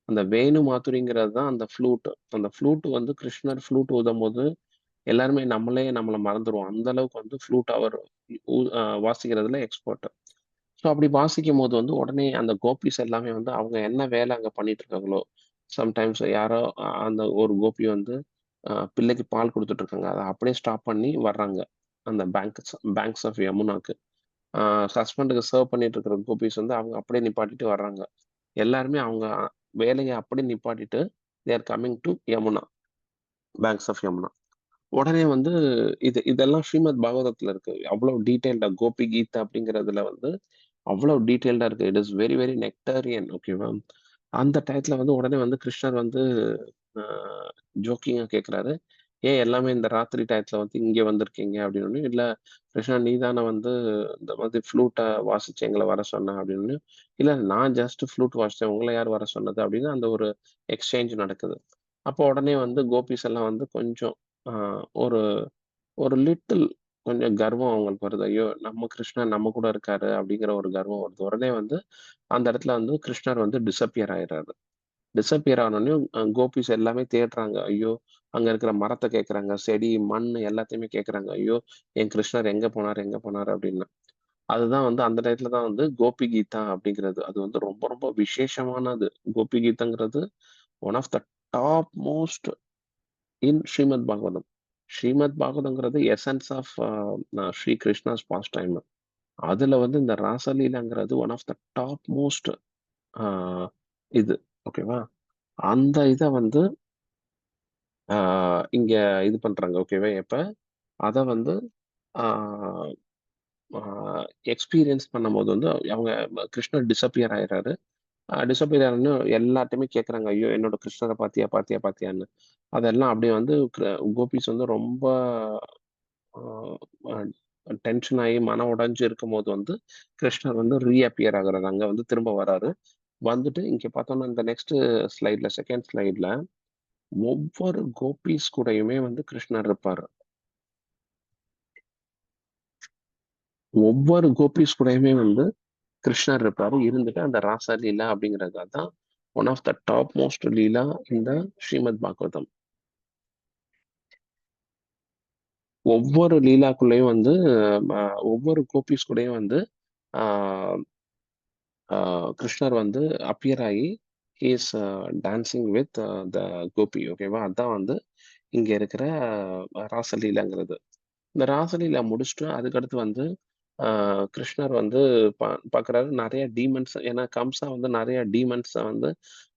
அந்த வேணு மாதுரிங்கிறது தான் அந்த ஃப்ளூட். அந்த ஃப்ளூட் வந்து கிருஷ்ணர் ஃப்ளூட் ஊதும்போது, எல்லாருமே நம்மள மறந்துருவோம். அந்த அளவுக்கு வந்து ஃப்ளூட் அவர் ஊ அ வாசிக்கிறதுல எக்ஸ்பர்ட். ஸோ அப்படி வாசிக்கும்போது வந்து உடனே அந்த கோபிஸ் எல்லாமே வந்து அவங்க என்ன வேலை அங்க பண்ணிட்டு இருக்காங்களோ, சம்டைம்ஸ் யாரோ அந்த ஒரு கோபி வந்து பிள்ளைக்கு பால் குடுத்துட்டு இருக்காங்க. அத அப்படியே ஸ்டாப் பண்ணி வர்றாங்க. அந்த பேங்க்ஸ் ஆஃப் யமுனாக்கு. ஆ ஹஸ்பண்டுக்கு சர்வ் பண்ணிட்டு இருக்கிற கோபிஸ் வந்து அவங்க அப்படியே நிப்பாட்டிட்டு வர்றாங்க. எல்லாருமே அவங்க வேலைய அப்படியே நிப்பாட்டிட்டு, they are coming to Yamuna, banks of Yamuna. உடனே வந்து இதெல்லாம் ஸ்ரீமத் பாகவதத்துல இருக்கு. அவ்வளவு டீட்டெயில்டா கோபி கீதா அப்படிங்கிறதுல வந்து அவ்வளவு டீட்டெயில்டா இருக்கு. It is very, very nectarean. ஓகேவா? அந்த டயத்துல வந்து உடனே வந்து கிருஷ்ணர் வந்து அ ஜோக்கிங்கா கேட்கிறாரு. "ஏன் எல்லாமே இந்த ராத்திரி டயத்துல வந்து இங்க வந்திருக்கீங்க?" அப்படின்னோனே, "இல்ல கிருஷ்ணா நீ தானே வந்து இந்த மாதிரி ஃப்ளூட்ட வாசிச்சு எங்கள வர சொன்ன" அப்படின்னு. "இல்ல நான் ஜஸ்ட் ஃப்ளூட் வாசிச்சேன். உங்கள யார் வர சொன்னது?" அப்படின்னு அந்த ஒரு எக்ஸ்சேஞ்ச் நடக்குது. அப்போ உடனே வந்து கோபிஸ் எல்லாம் வந்து கொஞ்சம் அ ஒரு ஒரு லிட்டில் கொஞ்சம் கர்வம் அவங்களுக்கு வருது. ஐயோ! நம்ம கிருஷ்ணர் நம்ம கூட இருக்காரு அப்படிங்கிற ஒரு கர்வம் வருது. உடனே வந்து அந்த இடத்துல வந்து கிருஷ்ணர் வந்து டிஸப்பியர் ஆயிடுறாரு. டிஸப்பியர் ஆனோனயும் கோபிஸ் எல்லாமே தேடுறாங்க. ஐயோ! அங்க இருக்கிற மரத்த கேட்கறாங்க. செடி, மண் எல்லாத்தையுமே கேட்கறாங்க. ஐயோ! என் கிருஷ்ணர் எங்க போனாரு? எங்க போனாரு? அப்படின்னு. அதுதான் வந்து அந்த டயத்துல தான் வந்து கோபி கீதா அப்படிங்கிறது. அது வந்து ரொம்ப ரொம்ப விசேஷமானது. கோபி கீதாங்கிறது one of the top most in Shrimad Bhagavatam. ஸ்ரீமத் பாகவதம்ங்கிறது essence of Shri Krishna's pastime. அதுல வந்து இந்த ராசலீலாங்கிறது one of the top most ஆ இது. ஓகேவா? அந்த இத வந்து ஆ இங்க இது பண்றாங்க. ஓகேவா? எப்ப அத வந்து ஆ ஆ எக்ஸ்பீரியன்ஸ் பண்ணும்போது வந்து அவங்க கிருஷ்ணர் டிஸப்பியர் ஆயிடுறாரு. டிஸப்பியர் ஆனோனே எல்லார்ட்டயுமே கேட்கறாங்க. ஐயோ! என்னோட கிருஷ்ணர பாத்தியா? பாத்தியா? பாத்தியான்னு. அதெல்லாம் அப்படியே வந்து கோபிஸ் வந்து ரொம்ப ஆ அ டென்ஷன் ஆயி மனம் உடைஞ்சு இருக்கும்போது வந்து கிருஷ்ணர் வந்து ரீஅப்பியர் ஆகுறாரு. அங்க வந்து திரும்ப வராரு. வந்துட்டு இங்க பார்த்தோம்னா இந்த நெக்ஸ்ட் ஸ்லைட்ல 2ண்ட் ஸ்லைட்ல ஒவ்வொரு கோபிஸ் கூடயுமே வந்து கிருஷ்ணர் இருப்பாரு. ஒவ்வொரு கோபிஸ் கூடயுமே வந்து கிருஷ்ணர் இருப்பாரு. இருந்துட்டு அந்த ராச லீலா அப்படிங்கிறது அதான் one of the top most lila in the Shrimad Bhagavatam. ஒவ்வொரு லீலாக்குள்ளயும் வந்து ஒவ்வொரு கோபிஸ் கூடயும் வந்து ஆ ஆ கிருஷ்ணர் வந்து அப்பியர் ஆயி he is dancing with the gopi. ஓகேவா? அதான் வந்து இங்க இருக்கிற ராசலீலாங்கிறது. இந்த ராசலீலா முடிச்சுட்டு அதுக்கடுத்து வந்து ஆ கிருஷ்ணர் வந்து பார்க்குறாரு நெறைய டீமன்ஸ் ஏன்னா கம்ஸா வந்து நெறைய டீமன்ஸ வந்து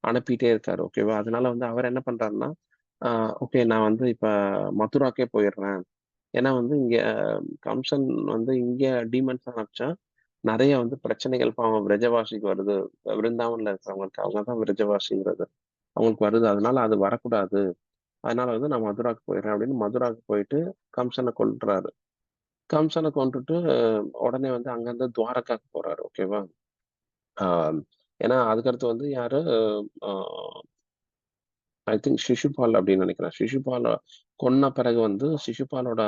அனுப்பிட்டே இருக்காரு. ஓகேவா? அதனால வந்து அவர் என்ன பண்றாருன்னா, ஆ ஓகே நான் வந்து இப்ப மதுராக்கே போயிடுறேன். ஏன்னா வந்து இங்க கம்சன் வந்து இங்க டீமன்ஸ அனுப்பிச்சா நெறைய வந்து பிரச்சனைகள் பாவம் விரஜவாசிக்கு வருது. விருந்தாவன்ல இருக்கிறவங்களுக்கு அவங்க தான் விரஜவாசிங்கிறது. அவங்களுக்கு வருது. அதனால அது வரக்கூடாது. அதனால வந்து நான் மதுராக்கு போயிடுறேன் அப்படின்னு மதுராக்கு போயிட்டு கம்சன கொல்றாரு. கம்சன கொன்றுட்டு உடனே வந்து அங்கருந்து துவாரகாக்கு போறாரு. ஓகேவா? ஆ ஏன்னா அதுக்கடுத்து வந்து யாரு ஆ ஐ திங்க் சிசுபால் அப்படின்னு நெனைக்கிறேன். சிசுபால கொன்ன பிறகு வந்து சிசுபாலோட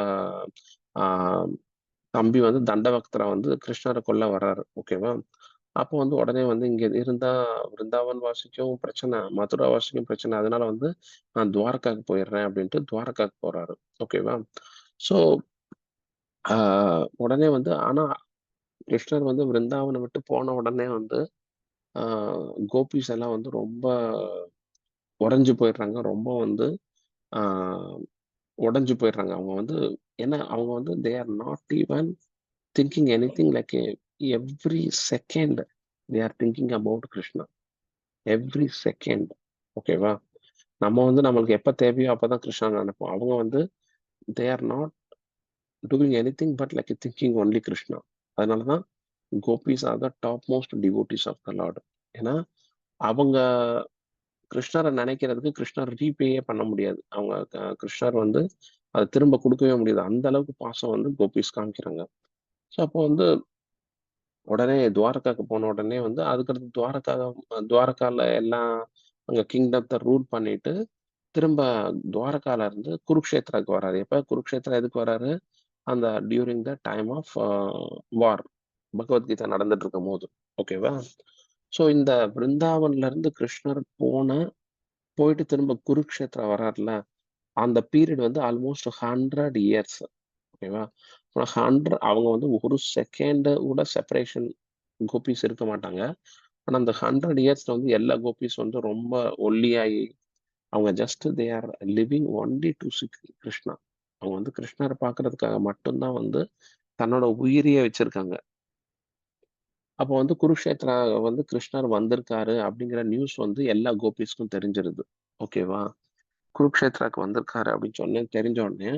ஆ தம்பி வந்து தண்டபக்தரா வந்து கிருஷ்ணர கொல்ல வர்றாரு. ஓகேவா? அப்போ வந்து உடனே வந்து இங்க இருந்தா விருந்தாவன் வாசிக்கும் பிரச்சனை, மதுரா வாசிக்கும் பிரச்சனை. அதனால வந்து நான் துவாரகாக்கு போயிடுறேன் அப்படின்ட்டு துவாரகாக்கு போறாரு. ஓகேவா? ஸோ ஆ உடனே வந்து ஆனா கிருஷ்ணர் வந்து விருந்தாவன விட்டு போன உடனே வந்து ஆ கோபிஸ் எல்லாம் வந்து ரொம்ப உடைஞ்சு போயிடுறாங்க. ரொம்ப வந்து ஆ உடைஞ்சு போயிடுறாங்க. அவங்க வந்து ஏன்னா அவங்க வந்து they are not even thinking anything like every second they are thinking about Krishna. Every second. ஓகேவா? நம்ம வந்து நம்மளுக்கு எப்ப தேவையோ அப்பதான் கிருஷ்ணன் நினைப்போம். அவங்க வந்து they are not doing anything but like thinking only Krishna. அதனாலதான் gopis are the top most devotees of the lord. ஏன்னா அவங்க கிருஷ்ணரை நினைக்கிறதுக்கு கிருஷ்ணர் ரீபேயே பண்ண முடியாது. அவங்க கிருஷ்ணர் வந்து அதை திரும்ப கொடுக்கவே முடியாது. அந்த அளவுக்கு பாசம் வந்து கோபிஸ் காமிக்கிறாங்க. ஸோ அப்போ வந்து உடனே துவாரகாக்கு போன உடனே வந்து அதுக்கடுத்து துவாரகால எல்லாம் அங்க கிங்டத்தை ரூல் பண்ணிட்டு திரும்ப துவாரகால இருந்து குருக்ஷேத்ராக்கு வராரு. எப்ப குருக்ஷேத்ரா எதுக்கு வராரு? அந்த டியூரிங் த டைம் ஆஃப் வார், பகவத்கீதை நடந்துட்டு இருக்கும் போது. ஓகேவா? ஸோ இந்த பிருந்தாவன்ல இருந்து கிருஷ்ணர் போயிட்டு திரும்ப குருக்ஷேத்ரா வராருல, அந்த பீரியட் வந்து ஆல்மோஸ்ட் 100 இயர்ஸ். ஓகேவா? 100 அவங்க வந்து ஒரு செகண்ட் கூட செப்பரேஷன் கோபிஸ் இருக்க மாட்டாங்க. ஆனா அந்த 100 இயர்ஸ்ல வந்து எல்லா கோபிஸ் வந்து ரொம்ப ஒல்லியாகி அவங்க just they are living only to Krishna. அவங்க வந்து கிருஷ்ணரை பார்க்கறதுக்காக மட்டும்தான் வந்து தன்னோட உயிரையே வச்சிருக்காங்க. அப்போ வந்து குருக்ஷேத்ரா வந்து கிருஷ்ணர் வந்திருக்காரு அப்படிங்கிற நியூஸ் வந்து எல்லா கோபிஸ்க்கும் தெரிஞ்சிருது. ஓகேவா? குருக்ஷேத்ராக்கு வந்திருக்காரு அப்படின்னு தெரிஞ்ச உடனே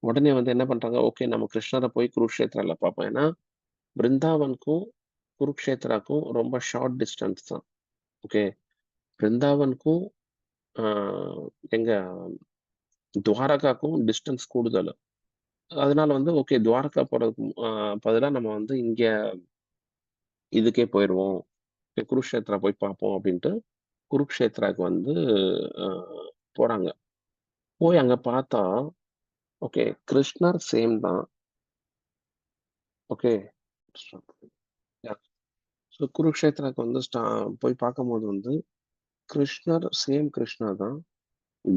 உடனே வந்து என்ன பண்றாங்க? ஓகே, நம்ம கிருஷ்ணரை போய் குருக்ஷேத்ரால பார்ப்போம். ஏன்னா பிருந்தாவனுக்கும் குருக்ஷேத்ராக்கும் ரொம்ப ஷார்ட் டிஸ்டன்ஸ் தான். ஓகே, பிருந்தாவனுக்கும் ஆஹ், எங்க துவாரகாக்கும் டிஸ்டன்ஸ் கூடுதல். அதனால வந்து ஓகே, துவாரகா போறதுக்கு பதிலா நம்ம வந்து இங்க இதுக்கே போயிடுவோம், குருக்ஷேத்ரா போய் பார்ப்போம் அப்படின்ட்டு குருக்ஷேத்ராக்கு வந்து போறாங்க. போய் அங்க பார்த்தா ஓகே, கிருஷ்ணர் சேம் தான். ஓகே, ஸோ குருக்ஷேத்ராக்கு வந்து போய் பார்க்கும்போது வந்து கிருஷ்ணர் சேம் கிருஷ்ணர் தான்,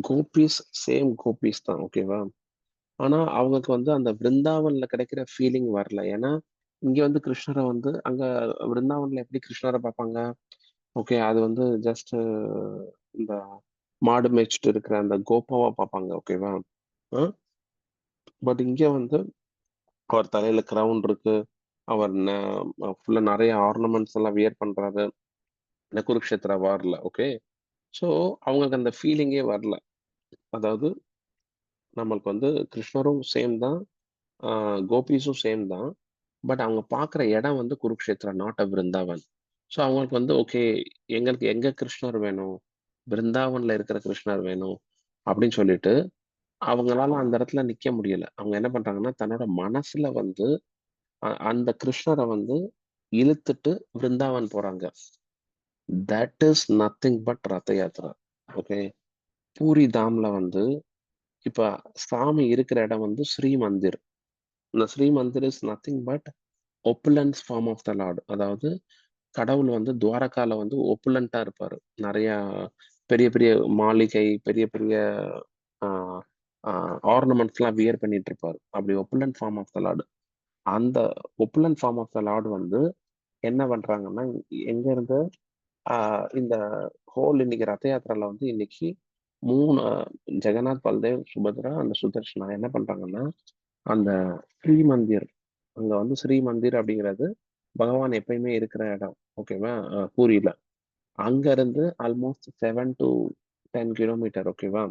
கோபிஸ் சேம் கோபிஸ் தான். ஓகேவா? ஆனா அவங்களுக்கு வந்து அந்த பிருந்தாவன்ல கிடைக்கிற ஃபீலிங் வரல. ஏன்னா இங்க வந்து கிருஷ்ணரை வந்து அங்க பிருந்தாவன்ல எப்படி கிருஷ்ணரை பார்ப்பாங்க? ஓகே, அது வந்து ஜஸ்ட் இந்த மாடு மேய்ச்சிட்டு இருக்கிற அந்த கோபாவா பார்ப்பாங்க. ஓகேவா? பட் இங்க வந்து அவர் தலையில கிரவுன் இருக்கு, அவர் ஃபுல்லா நிறைய ஆர்னமெண்ட்ஸ் எல்லாம் வியர் பண்றாரு இந்த குருக்ஷேத்ரா வார்ல. ஓகே, ஸோ அவங்களுக்கு அந்த ஃபீலிங்கே வரல. அதாவது நம்மளுக்கு வந்து கிருஷ்ணரும் சேம் தான், கோபிஸும் சேம் தான். பட் அவங்க பார்க்குற இடம் வந்து Kurukshetra, not a Brindavan. So அவங்களுக்கு வந்து ஓகே, எங்களுக்கு எங்க கிருஷ்ணர் வேணும், பிருந்தாவன்ல இருக்கிற கிருஷ்ணர் வேணும் அப்படின்னு சொல்லிட்டு அவங்களால அந்த இடத்துல நிக்க முடியல. அவங்க என்ன பண்றாங்கன்னா தன்னோட மனசுல வந்து அந்த கிருஷ்ணரை வந்து இழுத்துட்டு பிருந்தாவன் போறாங்க. That is nothing but Rath Yatra. Okay, Puri தாம்ல வந்து இப்ப சாமி இருக்கிற இடம் வந்து ஸ்ரீ மந்திர். இந்த Shri Mandir is nothing but opulence form of the lord. அதாவது கடவுள் வந்து துவாரகால வந்து ஒப்புலண்டா இருப்பாரு. நிறைய பெரிய பெரிய மாளிகை, பெரிய பெரிய ஆர்னமெண்ட்ஸ் எல்லாம் வியர் பண்ணிட்டு இருப்பாரு. அப்படி ஒப்புலண்ட் ஃபார்ம் ஆஃப் த லார்டு. அந்த ஒப்புலண்ட் ஃபார்ம் ஆஃப் த லார்டு வந்து என்ன பண்றாங்கன்னா எங்க இருந்து இந்த ஹோல் இன்னைக்கு ரத யாத்திரால வந்து இன்னைக்கு 3 ஜெகநாத், பல்தேவ், சுபத்ரா அந்த சுதர்ஷனா என்ன பண்றாங்கன்னா அந்த ஸ்ரீ மந்திர், அங்க வந்து ஸ்ரீ மந்திர் அப்படிங்கிறது பகவான் எப்பயுமே இருக்கிற இடம். ஓகேவா? பூரியில அங்க இருந்து ஆல்மோஸ்ட் 7 to 10 கிலோமீட்டர். ஓகேவா?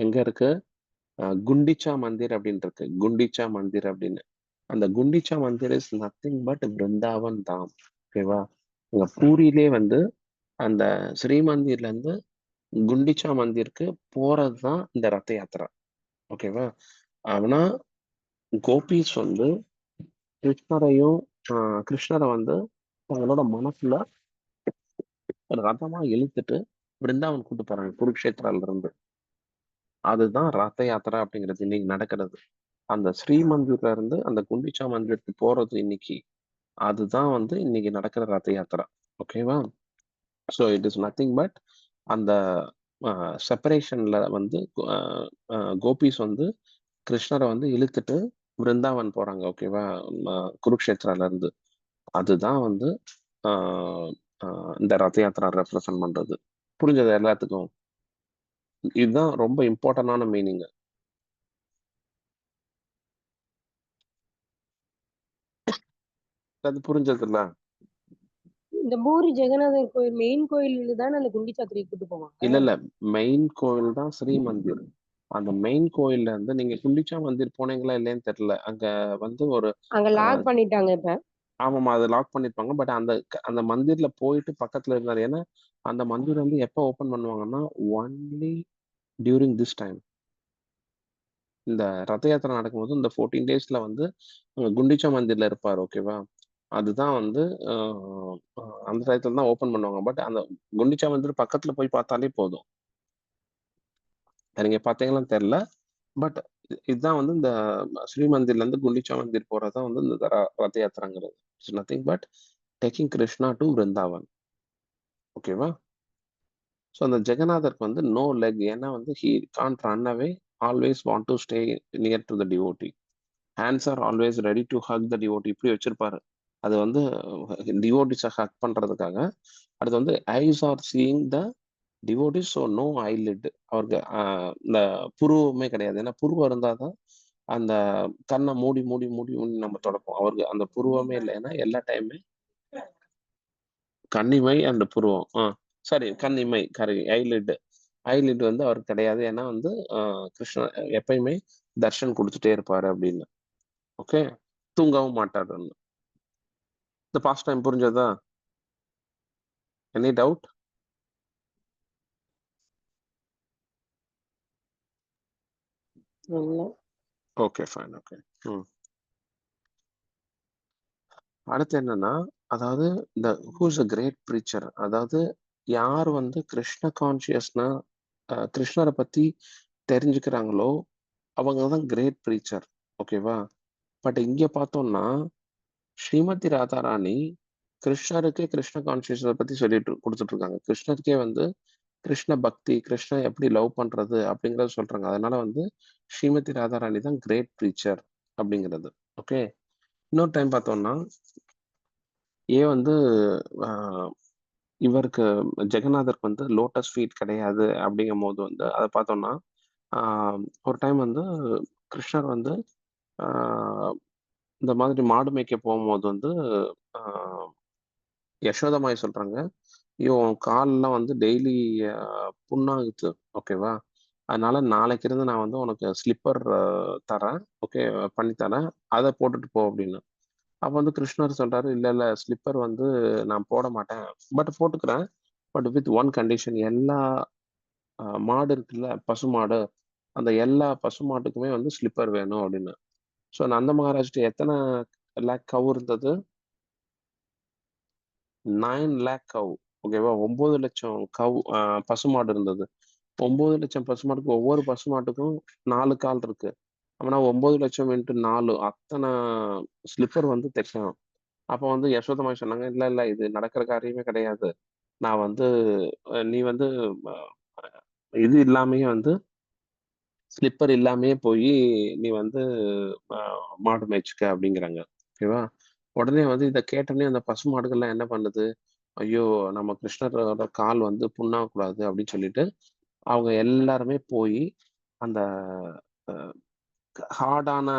எங்க இருக்கு? குண்டிச்சா மந்திர் அப்படின்னு இருக்கு. குண்டிச்சா மந்திர் அப்படின்னு. அந்த Gundicha Mandir is nothing but Brindavan Dham. ஓகேவா? உங்க பூரியிலே வந்து அந்த ஸ்ரீ மந்திர்ல இருந்து குண்டிச்சா மந்திருக்கு போறதுதான் இந்த ரத யாத்திரா. ஓகேவா? ஆனா கோபிஸ் வந்து கிருஷ்ணரையும் கிருஷ்ணரை வந்து அவங்களோட மனசுல ரதமா இழுத்துட்டு பிருந்தாவன் கூட்டு போறாங்க குருக்ஷேத்ரால இருந்து. அதுதான் ரத யாத்திரா அப்படிங்கிறது இன்னைக்கு நடக்கிறது. அந்த ஸ்ரீ மந்திர்ல இருந்து அந்த குண்டிச்சா மந்திருக்கு போறது இன்னைக்கு, அதுதான் வந்து இன்னைக்கு நடக்கிற ரத யாத்திரா. ஓகேவா? So it is nothing but அந்த செப்பரேஷன்ல வந்து கோபிஸ் வந்து கிருஷ்ணரை வந்து இழுத்துட்டு பிருந்தாவன் போறாங்க. ஓகேவா? குருக்ஷேத்ரால இருந்து. அதுதான் வந்து ஆஹ் இந்த ரத யாத்திரா ரெப்ரசன்ட் பண்றது. புரிஞ்சது எல்லாத்துக்கும்? இதுதான் ரொம்ப இம்பார்ட்டன்டான மீனிங். அது புரிஞ்சது இல்ல? இந்த பூரி ஜெகநாதர் கோயில் மெயின் கோயில் தானே அந்த குண்டிச்சாத்திரி கூட்டு போவாங்க. இல்ல மெயின் கோவில் தான் ஸ்ரீ மந்திர். அந்த மெயின் கோயில்ல இருந்து நீங்க குண்டிச்சா மந்திர் போனீங்களா இல்லையான்னு தெரியல. அங்க வந்து ஒரு அங்க லாக் பண்ணிட்டாங்க இப்ப. ஆமாமா அதை லாக் பண்ணிருப்பாங்க. பட் அந்த மந்திர்ல போயிட்டு பக்கத்துல இருந்தாரு. ஏன்னா அந்த மந்திர் வந்து எப்ப ஓபன் பண்ணுவாங்கன்னா ஒன்லி டியூரிங் திஸ் டைம். இந்த ரத யாத்திரை நடக்கும்போது இந்த 14 டேஸ்ல வந்து குண்டிச்சா மந்திர்ல இருப்பார். ஓகேவா? அதுதான் வந்து அந்த டயத்துல தான் ஓபன் பண்ணுவாங்க. பட் அந்த குண்டிச்சா மந்திர் பக்கத்துல போய் பார்த்தாலே போதும். நீங்க பார்த்தீங்களான்னு தெரியல. பட் இதுதான் வந்து இந்த ஸ்ரீமந்திர்ல இருந்து குண்டிச்சா மந்திர் போறதுதான் வந்து இந்த ரத யாத்திரைங்கிறது. It's nothing but taking Krishna to Brindavan. ஓகேவா? ஸோ அந்த ஜெகநாதருக்கு வந்து நோ லெக். ஏன்னா வந்து he can't run away, always want to stay near to the devotee. Hands are always ready to hug the devotee. இப்படி வச்சிருப்பாரு. அது வந்து டிவோட்டிஸை ஹக் பண்றதுக்காக. அடுத்து வந்து eyes are seeing the devotees, so no eyelid. அவருக்கு இந்த புருவமே கிடையாது. ஏன்னா புருவம் இருந்தாதான் அந்த கண்ணை மூடி மூடி மூடி மூடி நம்ம தொடப்போம். அவருக்கு அந்த புருவமே இல்லை. ஏன்னா எல்லா டைமுமே கன்னிமை அந்த புருவம் சாரி கன்னிமை கரை ஐலிட். ஐலிட் வந்து அவருக்கு கிடையாது. ஏன்னா வந்து கிருஷ்ணன் எப்பயுமே தர்ஷன் கொடுத்துட்டே இருப்பாரு அப்படின்னு. ஓகே, தூங்கவும் மாட்டாருன்னு. இந்த பாஸ்ட் டைம் புரிஞ்சதா? Any doubt? Okay fine. Okay. அடுத்து என்னன்னா, அதாவது இந்த ஹூஸ் அ கிரேட் ப்ரீச்சர், அதாவது யார் வந்து கிருஷ்ண கான்சியஸ்னா கிருஷ்ணரை பத்தி தெரிஞ்சுக்கிறாங்களோ அவங்க தான் கிரேட் ப்ரீச்சர். ஓகேவா? பட் இங்க பார்த்தோம்னா ஸ்ரீமதி ராதாராணி கிருஷ்ணருக்கே கிருஷ்ண கான்சியஸை பத்தி சொல்லிட்டு கொடுத்துட்டு இருக்காங்க. கிருஷ்ணருக்கே வந்து கிருஷ்ண பக்தி, கிருஷ்ணன் எப்படி லவ் பண்றது அப்படிங்கறத சொல்றாங்க. அதனால வந்து ஸ்ரீமதி ராதாராணி தான் கிரேட் ப்ரீச்சர் அப்படிங்கிறது. ஓகே. இன்னொரு டைம் பார்த்தோம்னா ஏன் வந்து இவருக்கு ஜெகநாதருக்கு வந்து லோட்டஸ் ஃபீட் கிடையாது அப்படிங்கும் போது வந்து அதை பார்த்தோம்னா ஒரு டைம் வந்து கிருஷ்ணர் வந்து இந்த மாதிரி மாடு மேய்க்க போகும்போது வந்து யசோதமாய் சொல்றாங்க, ஐயோ உன் கால்லாம் வந்து டெய்லி புண்ணாகுது. ஓகேவா? அதனால நாளைக்கு இருந்து நான் வந்து உனக்கு ஸ்லிப்பர் தரேன். ஓகே, பண்ணி தரேன், அதை போட்டுட்டு போ அப்படின்னு. அப்ப வந்து கிருஷ்ணர் சொல்றாரு, இல்ல இல்ல ஸ்லிப்பர் வந்து நான் போட மாட்டேன், பட் போட்டுக்கிறேன். But with one condition. எல்லா மாடு இருக்குல்ல, பசுமாடு, அந்த எல்லா பசுமாட்டுக்குமே வந்து ஸ்லிப்பர் வேணும் அப்படின்னு. ஸோ நந்த மகாராஜ்ட்ட எத்தனை லேக் கவு இருந்தது? 9 லேக் கவு. ஓகேவா? 9 லட்சம் கவு பசுமாடு இருந்தது. 9 லட்சம் பசுமாட்டுக்கு ஒவ்வொரு பசுமாட்டுக்கும் 4 கால் இருக்கு. அப்படின்னா 9 லட்சம் இன்ட்டு 4 அத்தனை ஸ்லிப்பர் வந்து தைக்கணும். அப்போ வந்து யசோதமாய் சொன்னாங்க, இல்ல இல்ல இது நடக்கிற காரியமே கிடையாது. நான் வந்து நீ வந்து இது இல்லாமயே வந்து ஸ்லிப்பர் இல்லாமயே போய் நீ வந்து மாடு மேய்ச்சிக்க அப்படிங்கிறாங்க. ஓகேவா? உடனே வந்து இதை கேட்டோடனே அந்த பசு மாடுகள்லாம் என்ன பண்ணுது, ஐயோ நம்ம கிருஷ்ணரோட கால் வந்து புண்ணாகக்கூடாது அப்படின்னு சொல்லிட்டு அவங்க எல்லாருமே போய் அந்த ஹார்டான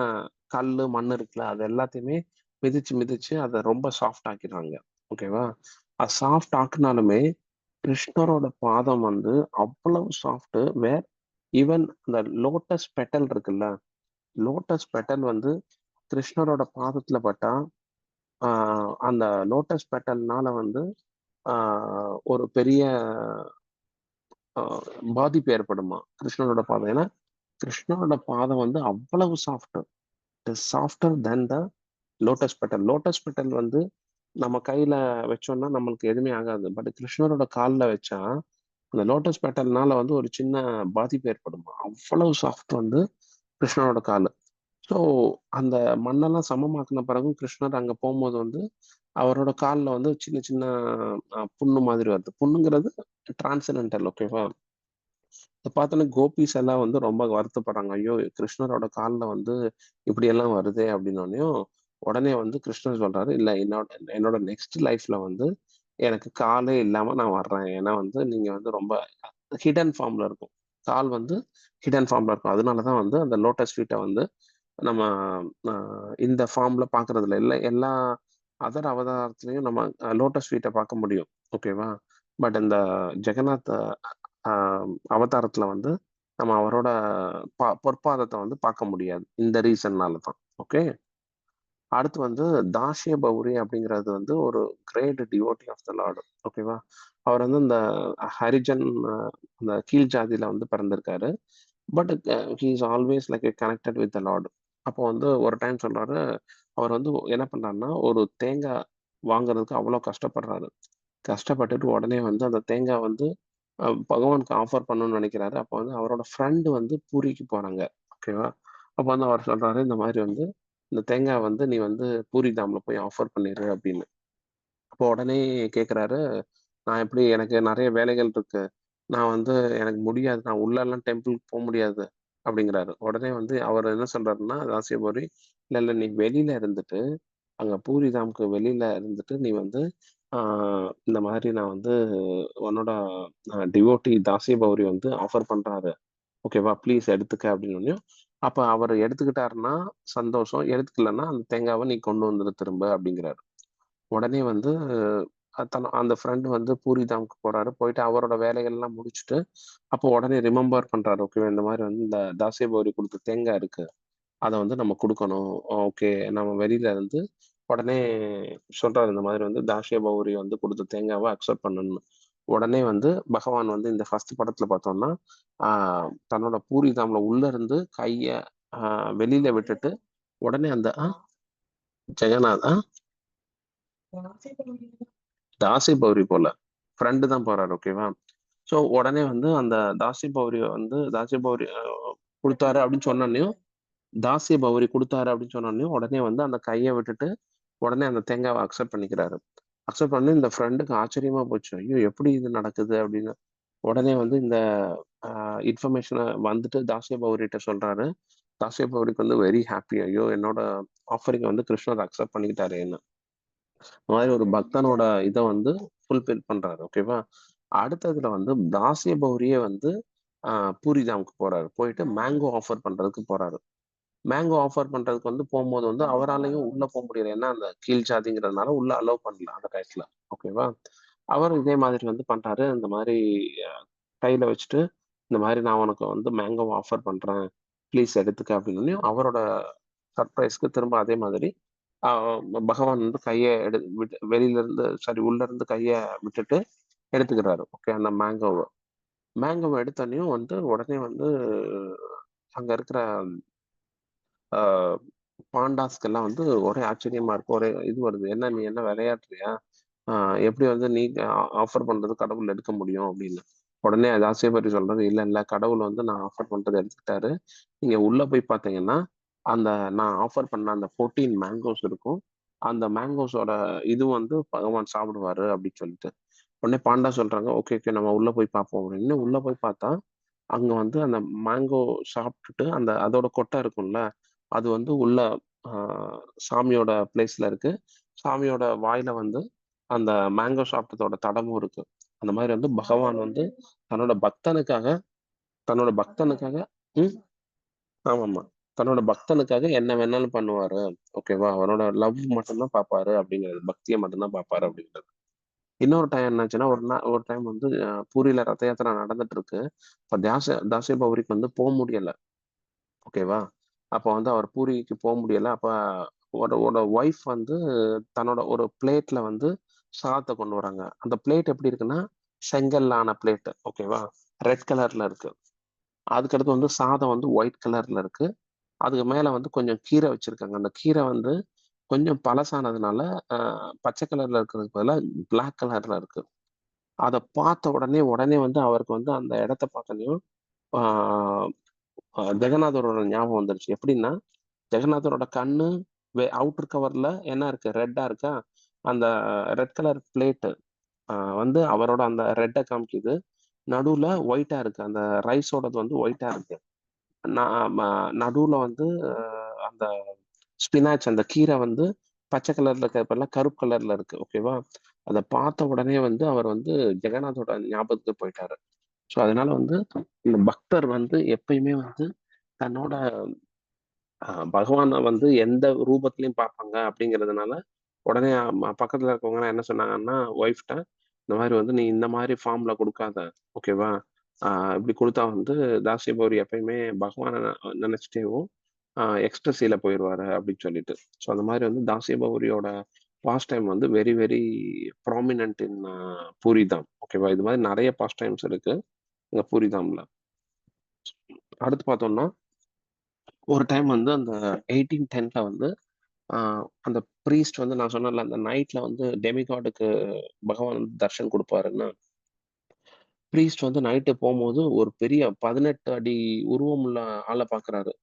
கல்லு மண் இருக்குல்ல, அது எல்லாத்தையுமே மிதிச்சு மிதிச்சு அதை ரொம்ப சாஃப்ட் ஆக்கிடுறாங்க. ஓகேவா? அது சாஃப்ட் ஆக்குனாலுமே கிருஷ்ணரோட பாதம் வந்து அவ்வளவு சாஃப்ட். வேர் ஈவன் அந்த லோட்டஸ் பெட்டல் இருக்குல்ல, லோட்டஸ் பெட்டல் வந்து கிருஷ்ணரோட பாதத்துல பட்டா அந்த லோட்டஸ் பெட்டல்னால வந்து ஒரு பெரிய பாதிப்பு ஏற்படுமா கிருஷ்ணரோட பாதம். ஏன்னா கிருஷ்ணரோட பாதம் வந்து அவ்வளவு soft. It is softer then the lotus petal. Lotus petal வந்து நம்ம கையில வச்சோம்னா நம்மளுக்கு எதுவுமே ஆகாது. பட் கிருஷ்ணரோட காலில் வச்சா அந்த லோட்டஸ் பெட்டல்னால வந்து ஒரு சின்ன பாதிப்பு ஏற்படுமா. அவ்வளவு சாஃப்ட் வந்து கிருஷ்ணரோட கால். ஸோ அந்த மண்ணெல்லாம் சமமாக்குன பிறகும் கிருஷ்ணர் அங்க போகும்போது வந்து அவரோட காலில் வந்து சின்ன சின்ன புண்ணு மாதிரி வருது. புண்ணுங்கிறது டிரான்சென்டென்டல். ஓகேவா? இதை பார்த்தோன்னே கோபிஸ் எல்லாம் வந்து ரொம்ப வருத்தப்படுறாங்க. ஐயோ கிருஷ்ணரோட காலில் வந்து இப்படி எல்லாம் வருதே அப்படின்னோடனையும் உடனே வந்து கிருஷ்ணர் சொல்றாரு, இல்ல என்னோட நெக்ஸ்ட் லைஃப்ல வந்து எனக்கு காலே இல்லாம நான் வர்றேன். ஏன்னா வந்து நீங்க வந்து ரொம்ப ஹிடன் ஃபார்ம்ல இருக்கும். கால் வந்து ஹிடன் ஃபார்ம்ல இருக்கும். அதனாலதான் வந்து அந்த லோட்டஸ் ஃபீட்டை வந்து நம்ம இந்த ஃபார்ம்ல பாக்குறதுல இல்லை. எல்லா அதர் அவதாரத்திலையும் நம்ம லோட்டஸ் ஃபீட்டை பார்க்க முடியும். ஓகேவா? பட் இந்த ஜெகநாத் அவதாரத்துல வந்து நம்ம அவரோட பொற்பாதத்தை வந்து பார்க்க முடியாது. இந்த ரீசன்னால தான். ஓகே. அடுத்து வந்து தாஷ்ய பௌரி அப்படிங்கிறது வந்து ஒரு great devotee of the lord. ஓகேவா? அவர் வந்து இந்த ஹரிஜன் அந்த கீழ் ஜாதியில வந்து பிறந்திருக்காரு. But he is always like connected with the lord. அப்போ வந்து ஒரு டைம் சொல்றாரு, அவர் வந்து என்ன பண்றாருன்னா, ஒரு தேங்காய் வாங்குறதுக்கு அவ்வளோ கஷ்டப்படுறாரு. கஷ்டப்பட்டுட்டு உடனே வந்து அந்த தேங்காய் வந்து பகவானுக்கு ஆஃபர் பண்ணணும்னு நினைக்கிறாரு. அப்போ வந்து அவரோட ஃப்ரெண்டு வந்து பூரிக்கு போறாங்க. ஓகேவா? அப்போ வந்து அவர் சொல்றாரு, இந்த மாதிரி வந்து இந்த தேங்காய் வந்து நீ வந்து பூரி தாம்ல போய் ஆஃபர் பண்ணிரு அப்படின்னு. அப்போ உடனே கேட்குறாரு, நான் எப்படி எனக்கு நிறைய வேலைகள் இருக்கு. நான் வந்து எனக்கு முடியாது. நான் உள்ளலாம் டெம்பிளுக்கு முடியாது அப்படிங்கிறாரு. உடனே வந்து அவர் என்ன சொல்றாருன்னா, தாசியபுரி, இல்ல இல்ல நீ வெளியில இருந்துட்டு, அங்க பூரிதாம்க்கு வெளியில இருந்துட்டு நீ வந்து இந்த மாதிரி நான் வந்து உன்னோட டிவோட்டி தாசிய பௌரி வந்து ஆஃபர் பண்றாரு. ஓகேவா? ப்ளீஸ் எடுத்துக்க அப்படின்னோனயும், அப்ப அவரு எடுத்துக்கிட்டாருன்னா சந்தோஷம். எடுத்துக்கலன்னா அந்த தேங்காவ நீ கொண்டு வந்துரு திரும்ப அப்படிங்கிறாரு. உடனே வந்து அந்த ஃப்ரெண்ட் வந்து பூரிதாம்க்கு போறாரு. போயிட்டு அவரோட வேலைகள்லாம் முடிச்சுட்டு, அப்போ உடனே ரிமெம்பர் பண்றாரு. ஓகே, இந்த மாரி வந்து இந்த தாசிய பௌரி குடுத்த தேங்காய் இருக்கு. அத வந்து நம்ம குடுக்கணும். ஓகே. நம்ம வெளியில இருந்து உடனே சொல்றாரு, இந்த மாதிரி வந்து தாஷிய பௌரி வந்து குடுத்த தேங்காவ அக்செப்ட் பண்ணணும்னு. உடனே வந்து பகவான் வந்து இந்த ஃபர்ஸ்ட் படத்துல பார்த்தோம்னா, ஆ தன்னோட பூரி தாம்ல உள்ள இருந்து கைய ஆ வெளியில விட்டுட்டு, உடனே அந்த ஜெகநாத் தாசி பௌரி போல. ஃப்ரெண்டு தான் போறாரு. ஓகேவா? ஸோ உடனே வந்து அந்த தாசி பௌரிய வந்து தாசி பௌரி குடுத்தாரு அப்படின்னு சொன்னோனயும், தாசிய பௌரி குடுத்தாரு அப்படின்னு சொன்னோனயும், உடனே வந்து அந்த கைய விட்டுட்டு, உடனே அந்த தேங்காவ அக்செப்ட் பண்ணிக்கிறாரு. அக்செப்ட் பண்ணி இந்த ஃப்ரெண்டுக்கு ஆச்சரியமா போச்சு. ஐயோ! எப்படி இது நடக்குது அப்படின்னு. உடனே வந்து இந்த இன்ஃபர்மேஷன வந்துட்டு தாசிய பௌரிட்ட சொல்றாரு. தாசிய பௌரிக்கு வந்து வெரி ஹாப்பி. ஐயோ! என்னோட ஆஃபரிங்க வந்து கிருஷ்ணர் அக்செப்ட் பண்ணிக்கிட்டாரேன்னு. இந்த மாதிரி ஒரு பக்தனோட இத வந்து ஃபுல்ஃபில் பண்றாரு. ஓகேவா? அடுத்ததுல வந்து தாசிய பௌரியே வந்து அ பூரிதாம்க்கு போறாரு. போயிட்டு மேங்கோ ஆஃபர் பண்றதுக்கு போறாரு. மேங்கோ ஆஃபர் பண்றதுக்கு வந்து போம்போது வந்து அவராலயும் உள்ள முடியல. ஏன்னா, அந்த கீழ் ஜாதிங்கிறதுனால உள்ள அலோவ் பண்ணல அந்த டயத்துல. ஓகேவா? அவரும் இதே மாதிரி வந்து பண்றாரு. இந்த மாரி அ கையில வச்சுட்டு, இந்த மாரி நான் உனக்கு வந்து மேங்கோவ ஆஃபர் பண்றேன். ப்ளீஸ் எடுத்துக்க அப்படின்னோனயும், அவரோட சர்ப்ரைஸ்க்கு திரும்ப அதே மாதிரி ஆ பகவான் வந்து கைய வெளியில இருந்து சாரி உள்ள இருந்து கைய விட்டுட்டு எடுத்துக்கிறாரு. ஓகே. அந்த மேங்கோவ எடுத்தோனயும் வந்து உடனே வந்து அங்க இருக்கிற ஆ பாண்டாஸ்க்கெல்லாம் வந்து ஒரே ஆச்சரியமா இருக்கும். ஒரே இது வருது. "என்ன நீ என்ன விளையாடுறியா? ஆ எப்படி வந்து நீ ஆஃபர் பண்றது கடவுள் எடுக்க முடியும்?" அப்படின்னு. உடனே அது ஆச்சரியப்பட்டு சொல்றாரு, "இல்ல, இல்ல கடவுள் வந்து நான் ஆஃபர் பண்றத எடுத்துக்கிட்டாரு. நீங்க உள்ள போய் பார்த்தீங்கன்னா, அந்த நான் ஆஃபர் பண்ண அந்த 14 மேங்கோஸ் இருக்கும். அந்த மேங்கோஸோட இது வந்து பகவான் சாப்பிடுவாரு." அப்படின்னு சொல்லிட்டு. உடனே பாண்டா சொல்றாங்க, "ஓகே, ஓகே நம்ம உள்ள போய் பார்ப்போம்." அப்படின்னு. உள்ள போய் பார்த்தா, அங்க வந்து அந்த மேங்கோ சாப்பிட்டுட்டு அந்த அதோட கொட்டை இருக்கும்ல, அது வந்து உள்ள ஆ சாமியோட பிளேஸ்ல இருக்கு. சாமியோட வாயில வந்து அந்த மேங்கோ சாப்பிட்டதோட தடமும் இருக்கு. அந்த மாரி வந்து பகவான் வந்து தன்னோட பக்தனுக்காக தன்னோட பக்தனுக்காக ம். ஆமாமா. தன்னோட பக்தனுக்காக என்ன வேணாலும் பண்ணுவாரு. ஓகேவா? அவரோட லவ் மட்டும் தான் பார்ப்பாரு அப்படிங்கிறது. பக்திய மட்டும் தான் பார்ப்பாரு அப்படிங்கிறது. இன்னொரு டைம் என்னாச்சுன்னா, ஒரு டைம் வந்து பூரியில ரத யாத்திரை நடந்துட்டு இருக்கு. அப்ப தாசிய பௌரிக்கு வந்து முடியல. ஓகேவா? அப்ப வந்து அவர் பூரிக்கு முடியல. அப்ப ஒரு ஒய்ஃப் வந்து தன்னோட ஒரு பிளேட்ல வந்து சாதத்த கொண்டு வராங்க. அந்த பிளேட் எப்படி இருக்குன்னா, செங்கல்ல ஆன பிளேட். ஓகேவா? ரெட் கலர்ல இருக்கு. அதுக்கடுத்து வந்து சாதம் வந்து ஒயிட் கலர்ல இருக்கு. அதுக்கு மேல வந்து கொஞ்சம் கீரை வச்சிருக்காங்க. அந்த கீரை வந்து கொஞ்சம் பழசானதுனால, அ பச்சை கலர்ல இருக்கிறதுக்கு பதிலா பிளாக் கலர்ல இருக்கு. அத பார்த்த உடனே வந்து அவருக்கு வந்து அந்த இடத்த பார்த்தோனயும், ஆ ஜெகநாதரோட ஞாபகம் வந்துருச்சு. எப்படின்னா, ஜெகநாதரோட கண்ணு அவுட்டர் கவர்ல என்ன இருக்கு? ரெட்டா இருக்கா? அந்த ரெட் கலர் பிளேட்டு வந்து அவரோட அந்த ரெட்ட காமிக்குது. நடுவுல ஒயிட்டா இருக்கு. அந்த ரைஸோடது வந்து ஒயிட்டா இருக்கு. ந ம நடுவுல வந்து அந்த ஸ்பினாச் அந்த கீரை வந்து பச்சை கலர்ல இருக்கிறது பதிலா கருப்பு கலர்ல இருக்கு. ஓகேவா? அத பார்த்த உடனே வந்து அவர் வந்து ஜெகநாதோட ஞாபகத்துக்கு போயிட்டாரு. ஸோ, அதனால வந்து இந்த பக்தர் வந்து எப்பயுமே வந்து தன்னோட பகவான வந்து எந்த ரூபத்திலயும் பார்ப்பாங்க அப்படிங்கிறதுனால, உடனே பக்கத்துல இருக்கவங்கலாம் என்ன சொன்னாங்கன்னா, ஒய்ஃப்ட்ட இந்த மாரி வந்து, "நீ இந்த மாரி ஃபார்ம்ல குடுக்காத. ஓகேவா? இப்படி குடுத்தா வந்து தாசிய பௌரி எப்பயுமே பகவான நெனச்சுட்டேவும் எக்ஸ்டசில போயிருவாரு" அப்படின்னு சொல்லிட்டு. ஸோ அந்த மாரி வந்து தாசிய பௌரியோட பாஸ்ட் டைம் வந்து வெரி வெரி ப்ராமினன்ட் இன் பூரிதாம். ஓகேவா? இது மாரி நெறைய பாஸ்ட் டைம்ஸ் இருக்கு இங்க பூரிதாம்ல. அடுத்து பார்த்தோம்னா, ஒரு டைம் வந்து அந்த 1810ல வந்து ஆ அந்த ப்ரீஸ்ட் வந்து நான் சொன்னேன்ல, அந்த நைட்ல வந்து டெமிகாடுக்கு பகவான் வந்து தர்ஷன் குடுப்பாருன்னு. ப்ரீஸ்ட் வந்து நைட்டு போம்போது ஒரு பெரிய 18 அடி உருவம் உள்ள ஆள பார்க்குறாரு.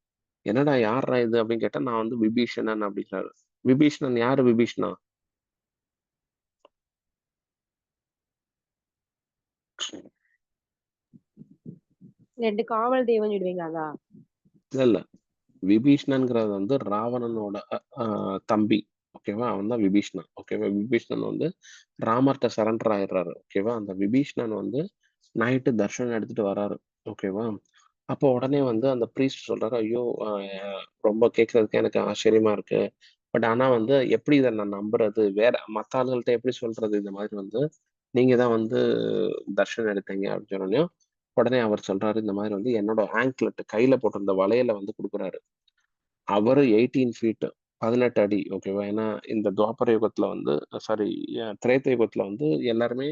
"என்னடா யார்றா இது?" அப்படின்னு கேட்டா, "நான் வந்து விபீஷணன்" அப்படிங்கிறாரு. விபீஷணன் யாரு விபீஷ்ணா? 2 காவல் தெய்வம்னு சொல்லுவீங்க அதா? இல்ல, இல்ல. விபீஷ்ணன்ங்கிறது வந்து ராவணனோட தம்பி. ஓகேவா? அவன் தான் விபீஷ்ணன். ஓகேவா? விபீஷ்ணன் வந்து ராமர்ட்ட சரண்டர் ஆயிடுறாரு. ஓகேவா? அந்த விபீஷ்ணன் வந்து நைட்டு தர்ஷன் எடுத்துட்டு வராரு. ஓகேவா? அப்போ உடனே வந்து அந்த ப்ரீஸ்ட் சொல்றாரு, "ஐயோ! ரொம்ப கேட்கறதுக்கே எனக்கு ஆச்சரியமா இருக்கு. பட் ஆனா வந்து எப்படி இத நான் நம்புறது? வேற மத்த ஆளுகள்ட்ட எப்படி சொல்றது? இந்த மாதிரி வந்து நீங்க தான் வந்து தர்ஷன் எடுத்தீங்க" அப்படின்னு சொன்னோனயும், உடனே அவர் சொல்றாரு, இந்த மாதிரி வந்து என்னோட ஆங்க்லெட் கையில போட்டிருந்த வளையல வந்து குடுக்குறாரு. அவரு 18 ஃபீட் 18 அடி. ஓகேவா? ஏன்னா இந்த துவாபர யுகத்துல வந்து சாரி திரேத்த யுகத்துல வந்து எல்லாருமே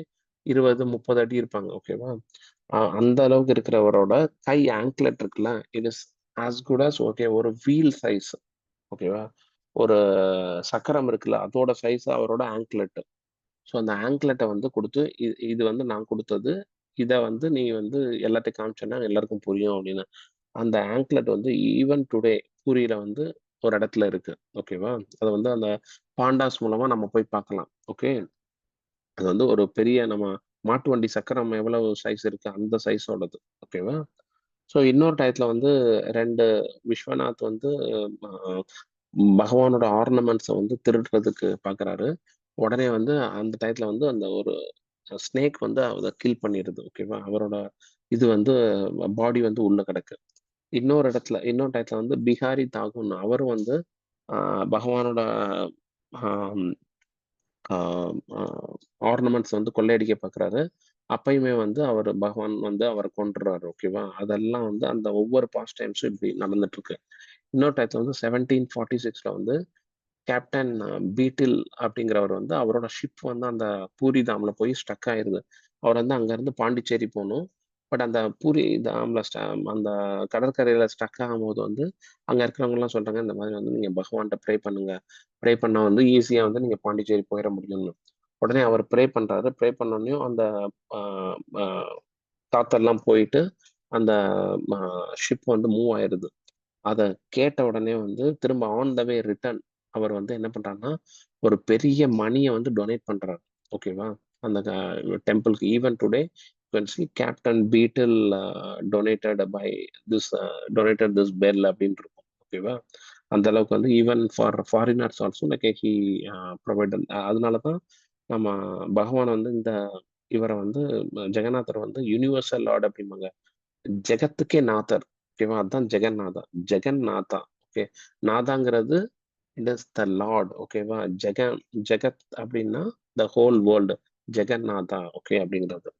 20, 30 அடி இருப்பாங்க. ஓகேவா? அந்த அளவுக்கு இருக்கிறவரோட கை ஆங்க்லெட் இருக்குல்ல, it is as good as okay ஒரு வீல் சைஸ். ஓகேவா? ஒரு சக்கரம் இருக்குல்ல, அதோட சைஸ் அவரோட ஆங்க்லெட். ஸோ அந்த ஆங்க்லெட்ட வந்து குடுத்து, இது வந்து நான் குடுத்தது. இத வந்து நீ வந்து எல்லார்ட்டயும் காமிச்சேன்னா எல்லாருக்கும் புரியும் அப்படின்னு. அந்த ஆங்க்லெட் வந்து ஈவன் டுடே பூரியில வந்து ஒரு இடத்துல இருக்கு. ஓகேவா? அத வந்து அந்த பாண்டாஸ் மூலமா நம்ம போய் பார்க்கலாம். ஓகே. அது வந்து ஒரு பெரிய நம்ம மாட்டு வண்டி சக்கரம் எவ்வளவு சைஸ் இருக்கு, அந்த சைஸோடது. ஓகேவா? ஸோ இன்னொரு டயத்துல வந்து 2 விஸ்வநாத் வந்து அ பகவானோட ஆர்னமெண்ட்ஸ வந்து திருடுறதுக்கு பார்க்குறாரு. உடனே வந்து அந்த டயத்துல வந்து அந்த ஒரு ஸ்னேக் வந்து அத கில் பண்ணிருது. ஓகேவா? அவரோட இது வந்து பாடி வந்து உள்ள கிடக்கு. இன்னொரு டயத்துல வந்து பிஹாரி தாகூர்ன்னு அவரும் வந்து ஆ பகவானோட ஆம் ஆ ஆ ஆர்னமெண்ட்ஸ் வந்து கொள்ளையடிக்க பார்க்குறாரு. அப்பயுமே வந்து அவரு பகவான் வந்து அவர கொன்றுறாரு. ஓகேவா? அதெல்லாம் வந்து அந்த ஒவ்வொரு பாஸ்ட் டைம்ஸும் இப்படி நடந்துட்டுருக்கு. இன்னொரு டயத்துல வந்து 1746ல வந்து கேப்டன் பீட்டில் அப்படிங்கிறவர் வந்து அவரோட ஷிப் வந்து அந்த பூரி தாம்ல போய் ஸ்டக் ஆயிருது. அவர் வந்து அங்கருந்து பாண்டிச்சேரி போணும். பட் அந்த பூரி தாம்ல அந்த கடற்கரையில ஸ்டக் ஆகும்போது வந்து, அங்க இருக்கிறவங்கலாம் சொல்றாங்க, இந்த மாதிரி வந்து நீங்க பகவான்ட்ட ப்ரே பண்ணுங்க. ப்ரே பண்ணா வந்து ஈஸியா வந்து நீங்க பாண்டிச்சேரி போயிற முடியும்னு. உடனே அவர் ப்ரே பண்றாரு. ப்ரே பண்ணோனயும் அந்த ஆ ஆ காத்தெல்லாம் போயிட்டு, அந்த ம ஷிப் வந்து மூவ் ஆயிருது. அத கேட்ட உடனே வந்து திரும்ப ஆன் த வே ரிட்டர்ன் அவர் வந்து என்ன பண்றாருன்னா, ஒரு பெரிய மணிய வந்து டொனேட் பண்றாரு. ஓகேவா? அந்த டெம்பிள்க்கு even today you can see captain Beatle this donated this bell அப்படின்னு இருக்கும். ஓகேவா? அந்த அளவுக்கு வந்து even for foreigners also like he provided. அதனால தான் நம்ம பகவான் வந்து இவர வந்து ஜெகநாதர் வந்து யுனிவர்சல் லார்ட் அப்படிம்பாங்க. ஜெகத்துக்கே நாதர். ஓகேவா? அதான் ஜெகந்நாதா. ஜெகந்நாதா. ஓகே. நாதாங்கிறது இட் இஸ் த லார்ட். ஓகேவா? ஜெகத் அப்டின்னா the whole world. Jagannatha. Okay அப்டிங்கிறது.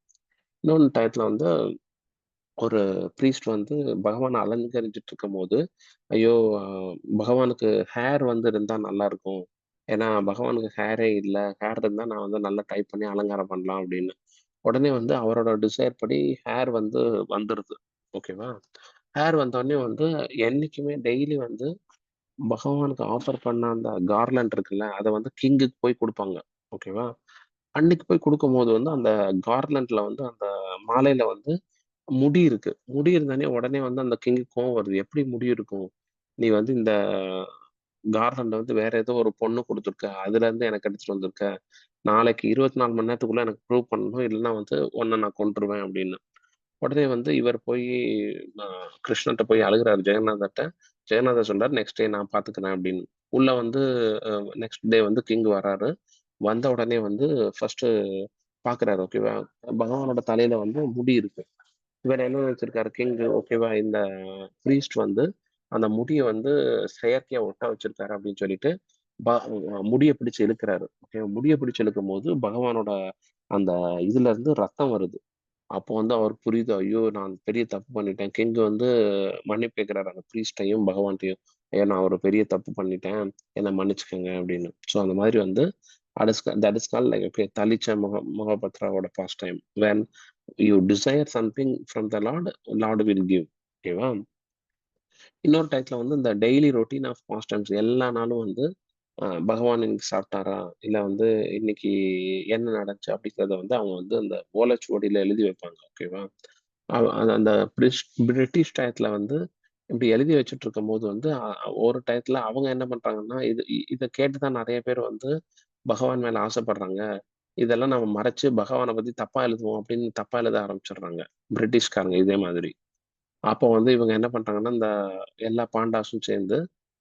இன்னொன்னு டயத்துல வந்து ஒரு ப்ரீஸ்ட் வந்து பகவான அலங்கரிச்சுட்டு இருக்கும்போது, ஐயோ! அ பகவானுக்கு ஹேர் வந்து இருந்தா நல்லாருக்கும். ஏன்னா பகவானுக்கு ஹேரே இல்ல. ஹேர் இருந்தா நான் வந்து நல்லா டைப் பண்ணி அலங்காரம் பண்ணலாம் அப்டின்னு. உடனே வந்து அவரோட டிசைர் படி ஹேர் வந்து வந்துருது. ஓகேவா? ஹேர் வந்தோனே வந்து என்னைக்குமே டெய்லி வந்து பகவானுக்கு ஆஃபர் பண்ண அந்த கார்லண்ட் இருக்குல்ல, அத வந்து கிங்குக்கு போய் குடுப்பாங்க. ஓகேவா? அன்னைக்கு போய் குடுக்கும்போது வந்து அந்த கார்லண்ட்ல வந்து அந்த மாலையில வந்து முடி இருக்கு. முடி இருந்தோனே உடனே வந்து அந்த கிங்குக்கு கோவம் வருது. எப்படி முடி இருக்கும்? நீ வந்து இந்த கார்லண்ட வந்து வேற ஏதோ ஒரு பொண்ணு குடுத்துருக்க. அதுலருந்து எனக்கு எடுத்துட்டு வந்திருக்க. நாளைக்கு 24 மணி நேரத்துக்குள்ள எனக்கு ப்ரூவ் பண்ணணும். இல்லன்னா வந்து உன்ன நான் கொன்றுவேன் அப்படின்னு. உடனே வந்து இவர் போயி அ கிருஷ்ணர்ட்ட போய் அழுகுறாரு ஜெகநாதர்ட்ட. ஜெகநாதர் சொல்றாரு, "நெக்ஸ்ட் டே நான் பார்த்துக்கிறேன்" அப்படின்னு. உள்ள வந்து அ நெக்ஸ்ட் டே வந்து கிங் வராரு. வந்த உடனே வந்து ஃபர்ஸ்ட்டு பார்க்குறாரு. ஓகேவா? பகவானோட தலையில வந்து முடி இருக்கு. இவர் என்ன நெனச்சிருக்காரு கிங் ஓகேவா? இந்த ப்ரீஸ்ட் வந்து அந்த முடிய வந்து செயற்கையா ஒட்ட வச்சிருக்காரு அப்படின்னு சொல்லிட்டு, முடிய பிடிச்சு இழுக்கிறாரு. ஓகே. முடிய பிடிச்சு இழுக்கும்போது பகவானோட அந்த இதுல இருந்து ரத்தம் வருது. அப்போ வந்து அவருக்கு புரியுது, ஐயோ! நான் பெரிய தப்பு பண்ணிட்டேன். கிங் வந்து மன்னிப்பு கேட்கிறாரு அந்த ப்ரீஸ்ட்டையும், பகவான்ட்டயும். ஐயோ! நான் ஒரு பெரிய தப்பு பண்ணிட்டேன். என்ன மன்னிச்சுக்கங்க அப்படின்னு. ஸோ அந்த மாதிரி வந்து that is called like okay Dalicha மகாபத்ராவோட pastime. When you desire something from the lord, lord will give. ஓகேவா? இன்னொரு டயத்துல வந்து இந்த daily routine of pastimes எல்லா நாளும் வந்து பகவான் இன்னைக்கு சாப்பிட்டாரா? இல்ல வந்து இன்னைக்கு என்ன நடந்துச்சு? அப்படிங்கிறத வந்து அவங்க வந்து அந்த ஓலைச்சுவடியில எழுதி வைப்பாங்க. ஓகேவா? அது அந்த பிரிட்டிஷ் டயத்துல வந்து இப்படி எழுதி வச்சுட்டு இருக்கும்போது வந்து ஒரு டயத்துல அவங்க என்ன பண்றாங்கன்னா, இத கேட்டு தான் நெறைய பேர் வந்து பகவான் மேல ஆசைப்படுறாங்க. இதெல்லாம் நம்ம மறைச்சு பகவான பத்தி தப்பா எழுதுவோம் அப்படின்னு தப்பா எழுத ஆரம்பிச்சுடுறாங்க. பிரிட்டிஷ்காரங்க இதே மாதிரி. அப்போ வந்து இவங்க என்ன பண்றாங்கன்னா, இந்த எல்லா பாண்டாஸும் சேர்ந்து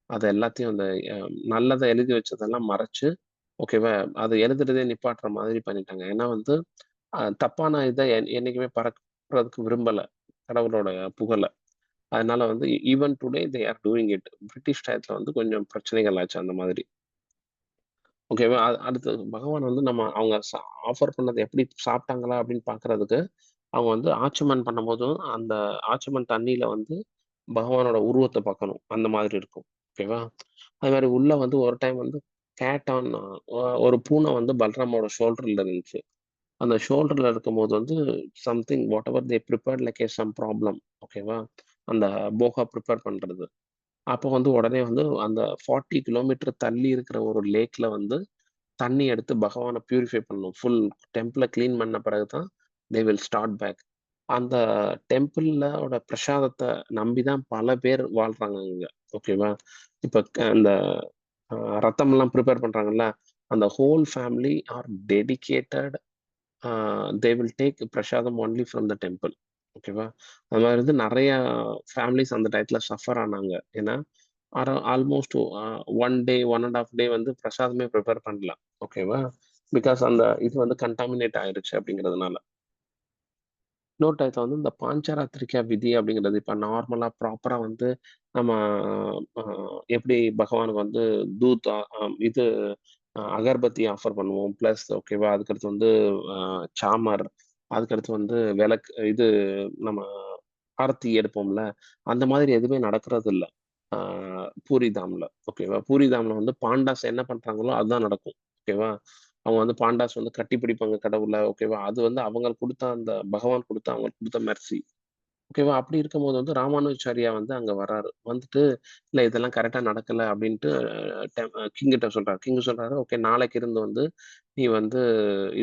அத எல்லாத்தையும் அந்த அ நல்லத எழுதி வச்சதெல்லாம் மறைச்சு, ஓகேவா? அத எழுதுறதே நிப்பாட்டுற மாதிரி பண்ணிட்டாங்க. ஏன்னா வந்து தப்பான இத என்னைக்குமே பரப்புறதுக்கு விரும்பல. கடவுளோட புகழ. அதனால வந்து even today they are doing it. British டயத்துல வந்து கொஞ்சம் பிரச்சனைகள் ஆச்சு அந்த மாதிரி. ஓகேவா? அடுத்து பகவான் வந்து நம்ம அவங்க ஆஃபர் பண்ணத எப்படி சாப்பிட்டாங்களா அப்படின்னு பார்க்கறதுக்கு, அவங்க வந்து ஆச்சமன் பண்ணும்போதும், அந்த ஆச்சமன் தண்ணீல வந்து பகவானோட உருவத்த பார்க்கணும். அந்த மாதிரி இருக்கும். ஓகேவா? அது மாரி உள்ள வந்து ஒரு டைம் வந்து கேட் ஆன் ஒரு பூனை வந்து பல்ராமோட ஷோல்டர்ல இருந்துச்சு. அந்த ஷோல்டர்ல இருக்கும்போது வந்து something whatever they prepared like some problem. ஓகேவா? அந்த போகா பிரிப்பேர் பண்றது. அப்போ வந்து உடனே வந்து அந்த 40 கிலோமீட்டர் தள்ளி இருக்கிற ஒரு லேக்ல வந்து தண்ணி எடுத்து பகவான பியூரிஃபை பண்ணணும். ஃபுல் டெம்பிள கிளீன் பண்ண பிறகு தான் தே வில் ஸ்டார்ட் பேக். அந்த டெம்பிளோட பிரசாதத்த நம்பி தான் பல பேர் வாழ்றாங்க அங்க. ஓகேவா? இப்ப அந்த அ ரத்தம்லாம் பிரிப்பேர் பண்றாங்கல்ல, அந்த whole family are dedicated they will take prasadam only from the temple. ஓகேவா? அது மாரி வந்து நெறைய ஃபேமிலிஸ் அந்த டயத்துல சஃபர் ஆனாங்க. ஏன்னா, ஆல்மோஸ்ட் 1 டே, 1 1/2 டே வந்து பிரசாதமே பிரிப்பேர் பண்ணல. ஓகேவா? பிகாஸ் அந்த இது வந்து கன்டாமினேட் ஆயிருச்சு அப்படிங்கிறதுனால. இன்னொரு டயத்துல வந்து இந்த பாஞ்சராத்திரிகா விதி அப்படிங்கிறது இப்ப நார்மலா ப்ராப்பரா வந்து நம்ம அ எப்படி பகவானுக்கு வந்து தூத் இது அகர்பத்தி ஆஃபர் பண்ணுவோம். பிளஸ் ஓகேவா, அதுக்கடுத்து வந்து அ சாமர், அதுக்கடுத்து வந்து இது நம்ம ஆரத்தி எடுப்போம்ல, அந்த மாதிரி எதுவுமே நடக்கிறதில்ல. ஆ பூரி தாம்ல. ஓகேவா? பூரி தாம்ல வந்து பாண்டாஸ் என்ன பண்றாங்களோ அதுதான் நடக்கும். ஓகேவா? அவங்க வந்து பாண்டாஸ் வந்து கட்டிப்பிடிப்பாங்க கடவுள. ஓகேவா? அது வந்து அவங்க குடுத்த அந்த பகவான் குடுத்த அவங்களுக்கு குடுத்த மெர்சி. ஓகேவா? அப்படி இருக்கும்போது வந்து ராமானுஜாரியா வந்து அங்க வர்றாரு. வந்துட்டு, "இல்ல இதெல்லாம் கரெக்ட்டா நடக்கல" அப்படின்ட்டு கிட்ட சொல்றாரு. கிங் சொல்றாரு, "ஓகே நாளைக்கு இருந்து வந்து நீ வந்து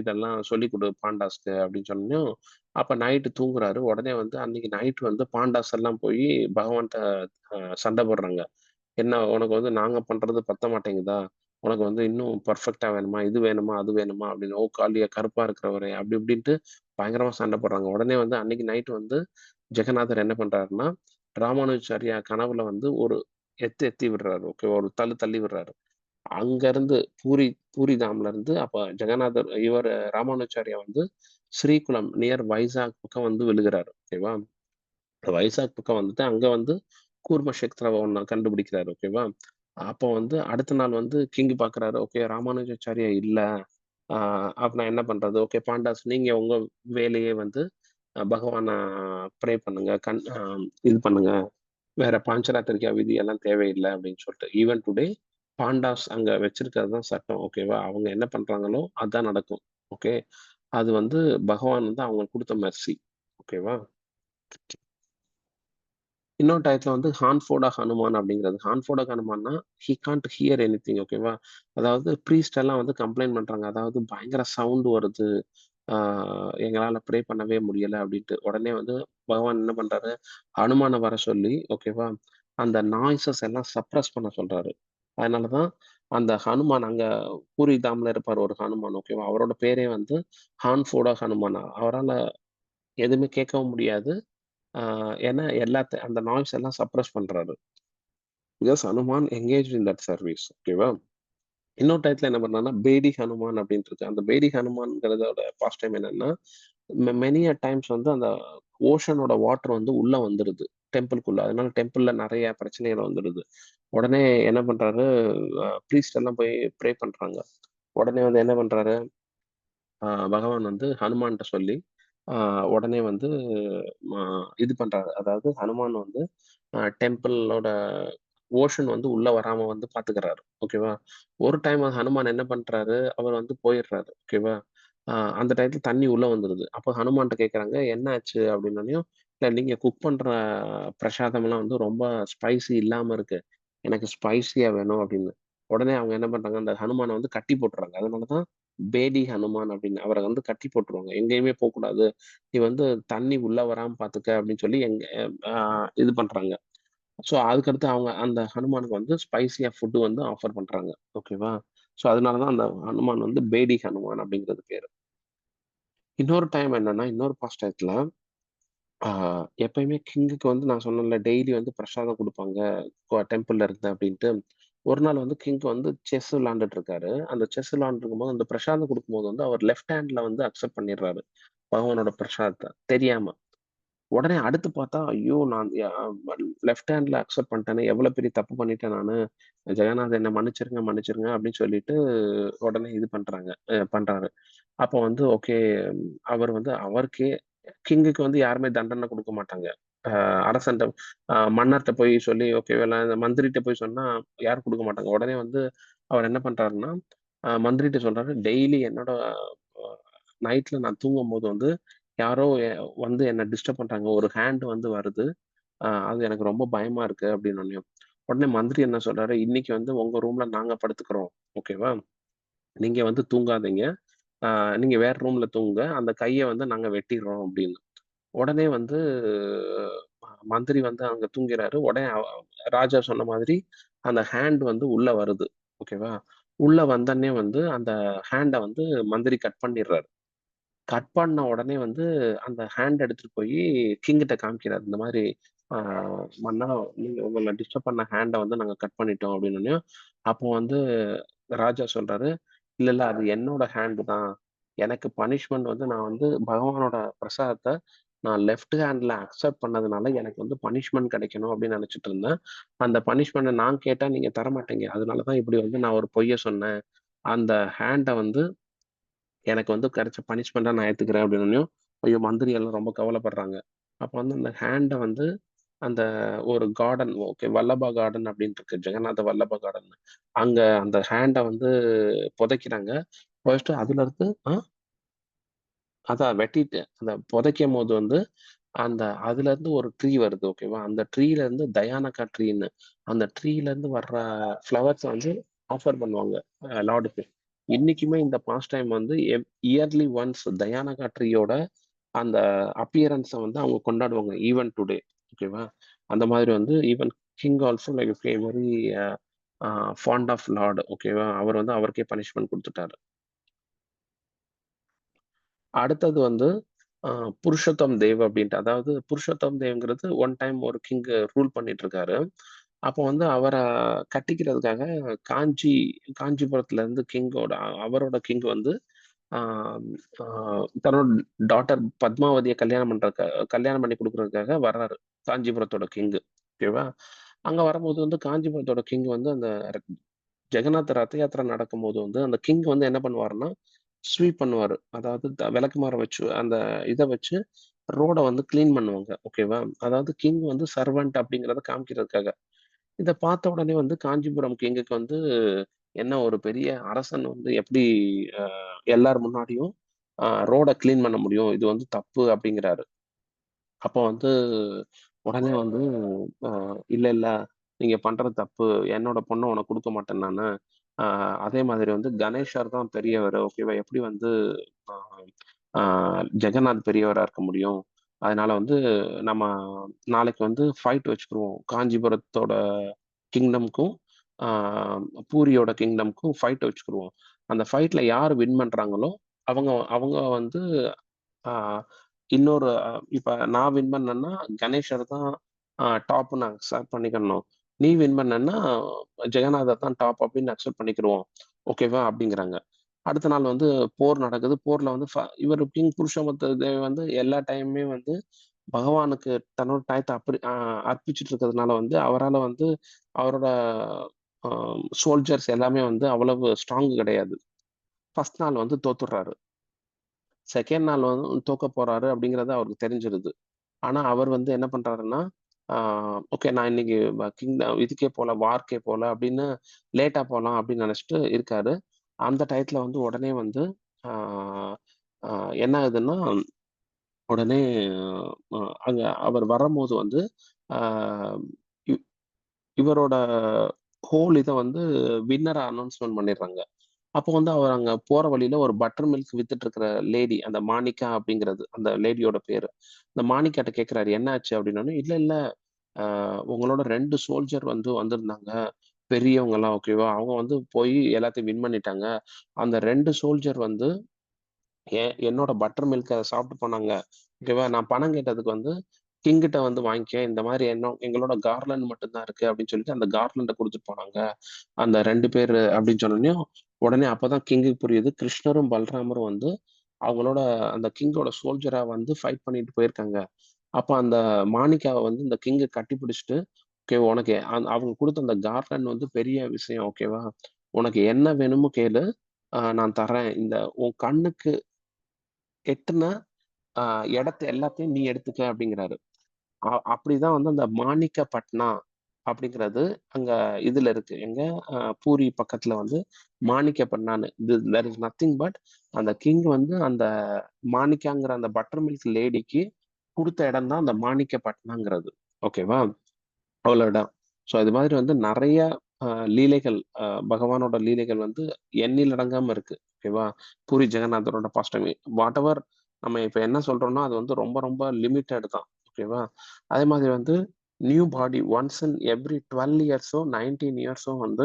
இதெல்லாம் சொல்லிக் குடு பாண்டாஸ்க்கு" அப்படின்னு சொன்னோனயும், அப்ப நைட்டு தூங்குறாரு. உடனே வந்து அன்னைக்கு நைட் வந்து பாண்டாஸ் எல்லாம் போயி பகவான்ட்ட சண்ட போடுறாங்க. "என்ன உனக்கு வந்து நாங்க பண்றது பத்த மாட்டேங்குதா? உனக்கு வந்து இன்னும் பெர்ஃபெக்ட்டா வேணுமா? இது வேணுமா? அது வேணுமா?" அப்படின்னு. "ஓ காளியா கருப்பா இருக்கிறவரே" அப்படி இப்படின்ட்டு பயங்கரமா சண்ட போடுறாங்க. உடனே வந்து அன்னைக்கு நைட் வந்து ஜெகநாதர் என்ன பண்றாருன்னா, ராமானுஜாரியா கனவுல வந்து ஒரு எத்தி விடுறாரு. ஓகே. ஒரு தள்ளி விடுறாரு. அங்கருந்து பூரி தாம்ல இருந்து அப்ப ஜெகநாதர் ராமானுஜாரியா வந்து ஸ்ரீகுளம் நியர் வைசாக் பக்கம் வந்து விழுகுறாரு. ஓகேவா? வைசாக் பக்கம் வந்துட்டு அங்க வந்து கூர்ம ஷெக்த்ராவ ஒண்ண கண்டுபிடிக்கிறாரு. ஓகேவா? அப்போ வந்து அடுத்த நாள் வந்து கிங் பார்க்குறாரு. ஓகே ராமானுஜாச்சாரியா இல்ல. ஆ அப்ப நான் என்ன பண்றது? ஓகே பாண்டாஸ் நீங்க உங்க வேலையே வந்து பகவான ப்ரே பண்ணுங்க. இது பண்ணுங்க. வேற பாஞ்சராத்திரிகா விதி எல்லாம் தேவையில்ல அப்படின்னு சொல்லிட்டு. ஈவன் டுடே பாண்டாஸ் அங்க வச்சிருக்கிறது தான் சட்டம். ஓகேவா? அவங்க என்ன பண்றாங்களோ அதான் நடக்கும். ஓகே. அது வந்து பகவான் வந்து அவங்களுக்கு குடுத்த மெர்சி. ஓகேவா? இன்னொரு டயத்துல வந்து ஹான்ஃபோடா ஹனுமான் அப்படிங்கிறது. ஹான்ஃபோடா ஹனுமான்னா, ஹி கான்ட் ஹியர் எனிதிங் ஓகேவா? அதாவது ப்ரீஸ்ட் எல்லாம் வந்து கம்ப்ளைண்ட் பண்றாங்க. அதாவது பயங்கர சவுண்ட் வருது. ஆ எங்களால ப்ரே பண்ணவே முடியல அப்படின்ட்டு. உடனே வந்து பகவான் என்ன பண்றாரு, ஹனுமான வர சொல்லி ஓகேவா? அந்த நாய்ஸஸ் எல்லாம் சப்ரஸ் பண்ண சொல்றாரு. அதனால தான் அந்த ஹனுமான் அங்க பூரி தாம்ல இருப்பாரு ஒரு ஹனுமான் ஓகேவா? அவரோட பேரே வந்து ஹான்ஃபோடா ஹனுமானா. அவரால எதுவுமே கேட்கவும் முடியாது. ஆ ஏன்னா அந்த நாய்ஸ் எல்லாம் சப்ரஸ் பண்றாரு. Because Hanuman engaged in that service. ஓகேவா? இன்னொரு டயத்துல என்ன பண்ணாருன்னா, பேடி ஹனுமான் அப்டின்ட்டு இருக்கு. அந்த பேடி ஹனுமான்ங்கிறதோட பாஸ்ட் டைம் என்னன்னா, மெனி டைம்ஸ் வந்து அந்த ஓஷனோட வாட்டர் வந்து உள்ள வந்துருது. டெம்பிள்குள்ள. அதனால டெம்பிள்ல நிறைய பிரச்சனைகள் வந்துடுது. உடனே என்ன பண்றாரு, ப்ரீஸ்ட் எல்லாம் போய் ப்ரே பண்றாங்க. உடனே வந்து என்ன பண்றாரு, பகவான் வந்து ஹனுமான்ட்ட சொல்லி உடனே வந்து இது பண்றாரு. அதாவது ஹனுமான் வந்து டெம்பிளோட ஓஷன் வந்து உள்ள வராம வந்து பாத்துக்கிறாரு. ஓகேவா? ஒரு டைம் ஹனுமான் என்ன பண்றாரு, அவர் வந்து போயிடுறாரு. ஓகேவா? அந்த டயத்துல தண்ணி உள்ள வந்துருது. அப்ப ஹனுமான்ட்ட கேட்கறாங்க, "என்ன ஆச்சு?" அப்படின்னோனயும், "இல்ல நீங்க குக் பண்ற பிரசாதம்லாம் வந்து ரொம்ப ஸ்பைசி இல்லாம இருக்கு. எனக்கு ஸ்பைசியா வேணும்" அப்படின்னு. உடனே அவங்க என்ன பண்றாங்க, அந்த ஹனுமான வந்து கட்டி போட்டுறாங்க. அதனால தான் பேடி ஹனுமான் அப்படின்னு. அவர வந்து கட்டி போட்டுருவாங்க. "எங்கேயுமே போக்கூடாது. நீ வந்து தண்ணி உள்ள வராம பாத்துக்க" அப்படின்னு சொல்லி அ இது பண்றாங்க. ஸோ அதுக்கடுத்து அவங்க அந்த ஹனுமானுக்கு வந்து ஸ்பைசியா ஃபுட் வந்து ஆஃபர் பண்றாங்க. ஓகேவா? ஸோ அதனால தான் அந்த ஹனுமான் வந்து பேடி ஹனுமான் அப்படிங்கிறது பேரு. இன்னொரு டைம் என்னன்னா, இன்னொரு பாஸ்ட் டயத்துல ஆ எப்பயுமே கிங்குக்கு வந்து நான் சொன்னேன்ல, டெய்லி வந்து பிரசாதம் குடுப்பாங்க. டெம்பிள்ல இருந்து அப்டின்ட்டு. ஒரு நாள் வந்து கிங் வந்து செஸ் விளையாண்டுட்டு இருக்காரு. அந்த செஸ் விளையாண்டுட்டு இருக்கும்போது, அந்த பிரசாதம் குடுக்கும்போது வந்து அவர் லெஃப்ட் ஹேண்ட்ல வந்து அக்செப்ட் பண்ணிடுறாரு. பகவானோட பிரசாதத்த தெரியாம. உடனே அடுத்து பார்த்தா, ஐயோ! நான் லெஃப்ட் ஹேண்ட்ல அக்செப்ட் பண்ணிட்டேனே! எவ்வளோ பெரிய தப்பு பண்ணிட்டேன் நானு. ஜெகநாதன் என்ன மன்னிச்சிருங்க, மன்னிச்சிருங்க அப்டின்னு சொல்லிட்டு உடனே இது பண்றாரு. அப்போ வந்து ஓகே. அவர் வந்து அவருக்கே கிங்குக்கு வந்து யாருமே தண்டனை குடுக்க மாட்டாங்க. அ அரசன்ட்ட மன்னர்ட்ட போய் சொல்லி ஓகே இந்த மந்திரிட்ட போய் சொன்னா யாரும் குடுக்க மாட்டாங்க. உடனே வந்து அவர் என்ன பண்றாருன்னா, மந்திரிட்ட சொல்றாரு, "டெய்லி என்னோட அ நைட்ல நான் தூங்கும்போது வந்து யாரோ வந்து என்ன டிஸ்டர்ப் பண்றாங்க. ஒரு ஹேண்ட் வந்து வருது. அது எனக்கு ரொம்ப பயமா இருக்கு" அப்டின்னோனயும். உடனே மந்திரி என்ன சொல்றாரு, "இன்னைக்கு வந்து உங்க ரூம்ல நாங்க படுத்துக்கிறோம். ஓகேவா? நீங்க வந்து தூங்காதீங்க. ஆ நீங்க வேற ரூம்ல தூங்குங்க. அந்த கைய வந்து நாங்க வெட்டிர்றோம்" அப்படின்னு. உடனே வந்து மந்திரி வந்து அங்க தூங்கிறாரு. உடனே ராஜா சொன்ன மாதிரி அந்த ஹேண்ட் வந்து உள்ள வருது. ஓகேவா? உள்ள வந்தோனே வந்து அந்த ஹேண்ட வந்து மந்திரி கட் பண்ணிடுறாரு. கட் பண்ண உடனே வந்து அந்த ஹேண்ட் எடுத்துட்டு போயி கிங்கிட்ட காமிக்கிறாரு. இந்த மாரி ஆ "மன்னா, நீங்க உங்கள டிஸ்டர்ப் பண்ண ஹேண்ட வந்து நாங்க கட் பண்ணிட்டோம்" அப்படின்னோனயும், அப்போ வந்து ராஜா சொல்றாரு, "இல்ல, இல்ல அது என்னோட ஹேண்ட் தான். எனக்கு பனிஷ்மென்ட் வந்து நான் வந்து பகவானோட பிரசாதத்த நான் லெஃப்ட் ஹேண்ட்ல அக்செப்ட் பண்ணதுனால எனக்கு வந்து பனிஷ்மென்ட் கிடைக்கணும் அப்படின்னு நினைச்சுட்டு இருந்தேன். அந்த பனிஷ்மென்ட்ட நான் கேட்டா நீங்க தரமாட்டீங்க. அதனால தான் இப்படி வந்து நான் ஒரு பொய்ய சொன்னேன். அந்த ஹேண்ட வந்து எனக்கு வந்து கிடைச்ச பனிஷ்மென்ட்டா நான் ஏத்துக்கிறேன்" அப்படின்னோனயும், ஐயோ! மந்திரி எல்லாம் ரொம்ப கவலைப்படுறாங்க. அப்ப வந்து அந்த ஹேண்ட வந்து அந்த ஒரு கார்டன் ஓகே வல்லபா கார்டன் அப்டின்ட்டு இருக்கு. ஜெகநாத வல்லபா கார்டன். அங்க அந்த ஹேண்ட வந்து புதைக்கிறாங்க. புதைச்சுட்டு அதுலருந்து அதான் வெட்டிட்டு அத புதைக்கும்போது வந்து அந்த அதுலருந்து ஒரு ட்ரீ வருது ஓகேவா? அந்த ட்ரீலருந்து தயானகா ட்ரீன்னு. அந்த ட்ரீலருந்து வர்ற ஃப்ளவர்ஸ வந்து ஆஃபர் பண்ணுவாங்க லார்டுக்கு. இன்னைக்குமே இந்த பாஸ்ட் டைம் வந்து இயர்லி ஒன்ஸ் தயானகா ட்ரீயோட அந்த அப்பியரன்ஸ வந்து அவங்க கொண்டாடுவாங்க. Even today. ஓகேவா? அந்த மாதிரி வந்து even king also like very uh uh fond of lord ஓகேவா? அவர் வந்து அவருக்கே பனிஷ்மென்ட் குடுத்துட்டாரு. அடுத்தது வந்து அ புருஷோத்தம் தேவ் அப்டின்ட்டு. அதாவது புருஷோத்தம் தேவ்ங்கிறது ஒன் டைம் ஒரு கிங் ரூல் பண்ணிட்டு இருக்காரு. அப்போ வந்து அவர கட்டிக்கிறதுக்காக காஞ்சி காஞ்சிபுரத்துல இருந்து அவரோட கிங் வந்து ஆ ஆ தன்னோட டாட்டர் பத்மாவதிய கல்யாணம் பண்ணி குடுக்குறதுக்காக வர்றாரு. காஞ்சிபுரத்தோட கிங்கு. ஓகேவா? அங்க வரும்போது வந்து காஞ்சிபுரத்தோட கிங் வந்து அந்த ஜெகநாத் ரத யாத்திரை நடக்கும்போது வந்து அந்த கிங் வந்து என்ன பண்ணுவாருன்னா, ஸ்வீப் பண்ணுவாரு. அதாவது விளக்குமாறு வச்சு அந்த இத வச்சு ரோட வந்து கிளீன் பண்ணுவாங்க. ஓகேவா? அதாவது கிங் வந்து சர்வன்ட் அப்படிங்கிறத காமிக்கிறதுக்காக. இத பார்த்த உடனே வந்து காஞ்சிபுரம் கிங்குக்கு வந்து என்ன ஒரு பெரிய அரசன் வந்து எப்படி அ எல்லார் முன்னாடியும் ரோட கிளீன் பண்ண முடியும்? இது வந்து தப்பு அப்படிங்கிறாரு. அப்போ வந்து உடனே வந்து அ இல்ல, இல்ல நீங்க பண்றது தப்பு. என்னோட பொண்ண உனக்கு குடுக்க மாட்டேன் நானு. அ அதே மாதிரி வந்து கணேஷர் தான் பெரியவரு. ஓகேவா? எப்படி வந்து அ ஆ ஜெகநாத் பெரியவரா இருக்க முடியும்? அதனால வந்து நம்ம நாளைக்கு வந்து ஃபைட் வச்சுக்குருவோம். காஞ்சிபுரத்தோட கிங்டம்க்கும், ஆ பூரியோட கிங்டம்க்கும் ஃபைட் வச்சுக்குருவோம். அந்த ஃபைட்ல யார் வின் பண்றாங்களோ, அவங்க அவங்க வந்து ஆ இன்னொரு இப்ப நான் வின் பண்ணேன்னா, கணேஷர் தான் டாப்ன்னு அக்செப்ட் பண்ணிக்கணும். நீ வின் பண்ணேன்னா, ஜெகநாதர் தான் டாப் அப்படின்னு அக்செப்ட் பண்ணிக்கிருவோம். ஓகேவா? அப்படிங்கிறாங்க. அடுத்த நாள் வந்து போர் நடக்குது. போர்ல வந்து இவரு கிங் புருஷோத்தம தேவ் வந்து எல்லா டைமுமே வந்து பகவானுக்கு தன்னோட டயத்தை அர்ப்பிச்சுட்டு இருக்கிறதுனால வந்து அவரால் வந்து அவரோட சோல்ஜர்ஸ் எல்லாமே வந்து அவ்வளவு ஸ்ட்ராங் கிடையாது. ஃபர்ஸ்ட் நாள் வந்து தோத்துடுறாரு. செகண்ட் நாள் வந்து தோக்க போறாரு அப்படிங்கிறது அவருக்கு தெரிஞ்சிருது. ஆனா அவர் வந்து என்ன பண்றாருன்னா, ஓகே நான் இன்னைக்கு இதுக்கே போல, வார்க்கே போல அப்படின்னு லேட்டா போலாம் அப்படின்னு நினைச்சிட்டு இருக்காரு. அந்த டயத்துல வந்து உடனே வந்து ஆஹ் ஆஹ் என்ன ஆகுதுன்னா, உடனே அங்க அவர் வரும்போது வந்து ஆஹ் இ- இவரோட ஹோல் இதை வந்து வின்னரா அனௌன்ஸ்மெண்ட் பண்ணிடுறாங்க. அப்போ வந்து அவர் அங்க போற வழியில ஒரு பட்டர் மில்க் வித்துட்டு இருக்கிற லேடி, அந்த மாணிக்கா அப்படிங்கிறது அந்த லேடியோட பேரு. இந்த மாணிக்காட்ட கேட்கிறாரு என்ன ஆச்சு அப்படின்னோடனே, இல்ல இல்ல உங்களோட 2 சோல்ஜர் வந்து வந்திருந்தாங்க, பெரியவங்க எல்லாம் ஓகேவா, அவங்க வந்து போய் எல்லாத்தையும் வின் பண்ணிட்டாங்க. அந்த 2 சோல்ஜர் வந்து என்னோட பட்டர் மில்க சாப்பிட்டு போனாங்க ஓகேவா. நான் பணம் கேட்டதுக்கு வந்து கிங்கிட்ட வந்து வாங்கிக்க, இந்த மாதிரி எங்களோட கார்லண்ட் மட்டும்தான் இருக்கு அப்படின்னு சொல்லிட்டு அந்த கார்லண்டை கொடுத்துட்டு போனாங்க அந்த 2 பேர் அப்படின்னு சொன்னோடனே, உடனே அப்பதான் கிங்குக்கு புரியுது கிருஷ்ணரும் பல்ராமரும் வந்து அவங்களோட அந்த கிங்கோட சோல்ஜரா வந்து ஃபைட் பண்ணிட்டு போயிருக்காங்க. அப்ப அந்த மாணிக்காவை வந்து இந்த கிங்க கட்டி பிடிச்சிட்டு, ஓகே உனக்கு அவங்க கொடுத்த அந்த கார்லண்ட் வந்து பெரிய விஷயம் ஓகேவா, உனக்கு என்ன வேணுமோ கேளு, நான் தரேன். இந்த உன் கண்ணுக்கு எட்டுன இடத்த எல்லாத்தையும் நீ எடுத்துக்க அப்படிங்கிறாரு. அப்படிதான் வந்து அந்த மாணிக்கப்பட்னா அப்படிங்கிறது அங்க இதுல இருக்கு. எங்க பூரி பக்கத்துல வந்து மாணிக்கப்பட்னான்னு தேர் இஸ் நத்திங் பட் அந்த கிங் வந்து அந்த மாணிக்காங்கிற அந்த பட்டர் மில்க் லேடிக்கு கொடுத்த இடம் தான் அந்த மாணிக்கப்பட்னாங்கிறது. ஓகேவா, அவ்வளோ இடம். ஸோ இது மாதிரி வந்து நிறைய லீலைகள், பகவானோட லீலைகள் வந்து எண்ணில் அடங்காம இருக்கு. ஓகேவா, பூரி ஜெகநாதரோட பாஸ்டமி வாட் எவர் நம்ம இப்ப என்ன சொல்றோம்னா அது வந்து ரொம்ப ரொம்ப லிமிட்டட் தான். ஓகேவா, அதே மாதிரி வந்து new body once in every 12 இயர்ஸோ 19 இயர்ஸோ வந்து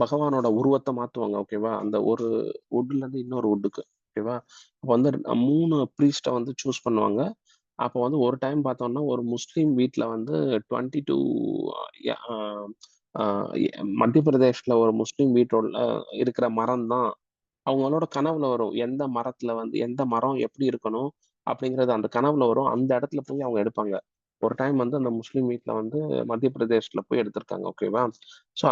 பகவானோட உருவத்தை மாத்துவாங்க. ஓகேவா, அந்த ஒரு வுட்ல இருந்து இன்னொரு வுட்டுக்கு. ஓகேவா, அப்போ வந்து 3 ப்ரீஸ்ட வந்து சூஸ் பண்ணுவாங்க. அப்போ வந்து ஒரு டைம் பார்த்தோம்னா ஒரு முஸ்லீம் வீட்ல வந்து 22 மத்திய பிரதேஷ்ல ஒரு முஸ்லீம் வீட்டோட இருக்கிற மரம் தான் அவங்களோட கனவுல வரும். எந்த மரத்துல வந்து எந்த மரம் எப்படி இருக்கணும் அப்படிங்கிறது அந்த கனவுல வரும். அந்த இடத்துல போய் அவங்க எடுப்பாங்க. ஒரு டைம் வந்து அந்த முஸ்லீம் வீட்ல வந்து மத்திய பிரதேஷ்ல போய் எடுத்திருக்காங்க. ஓகேவா, ஸோ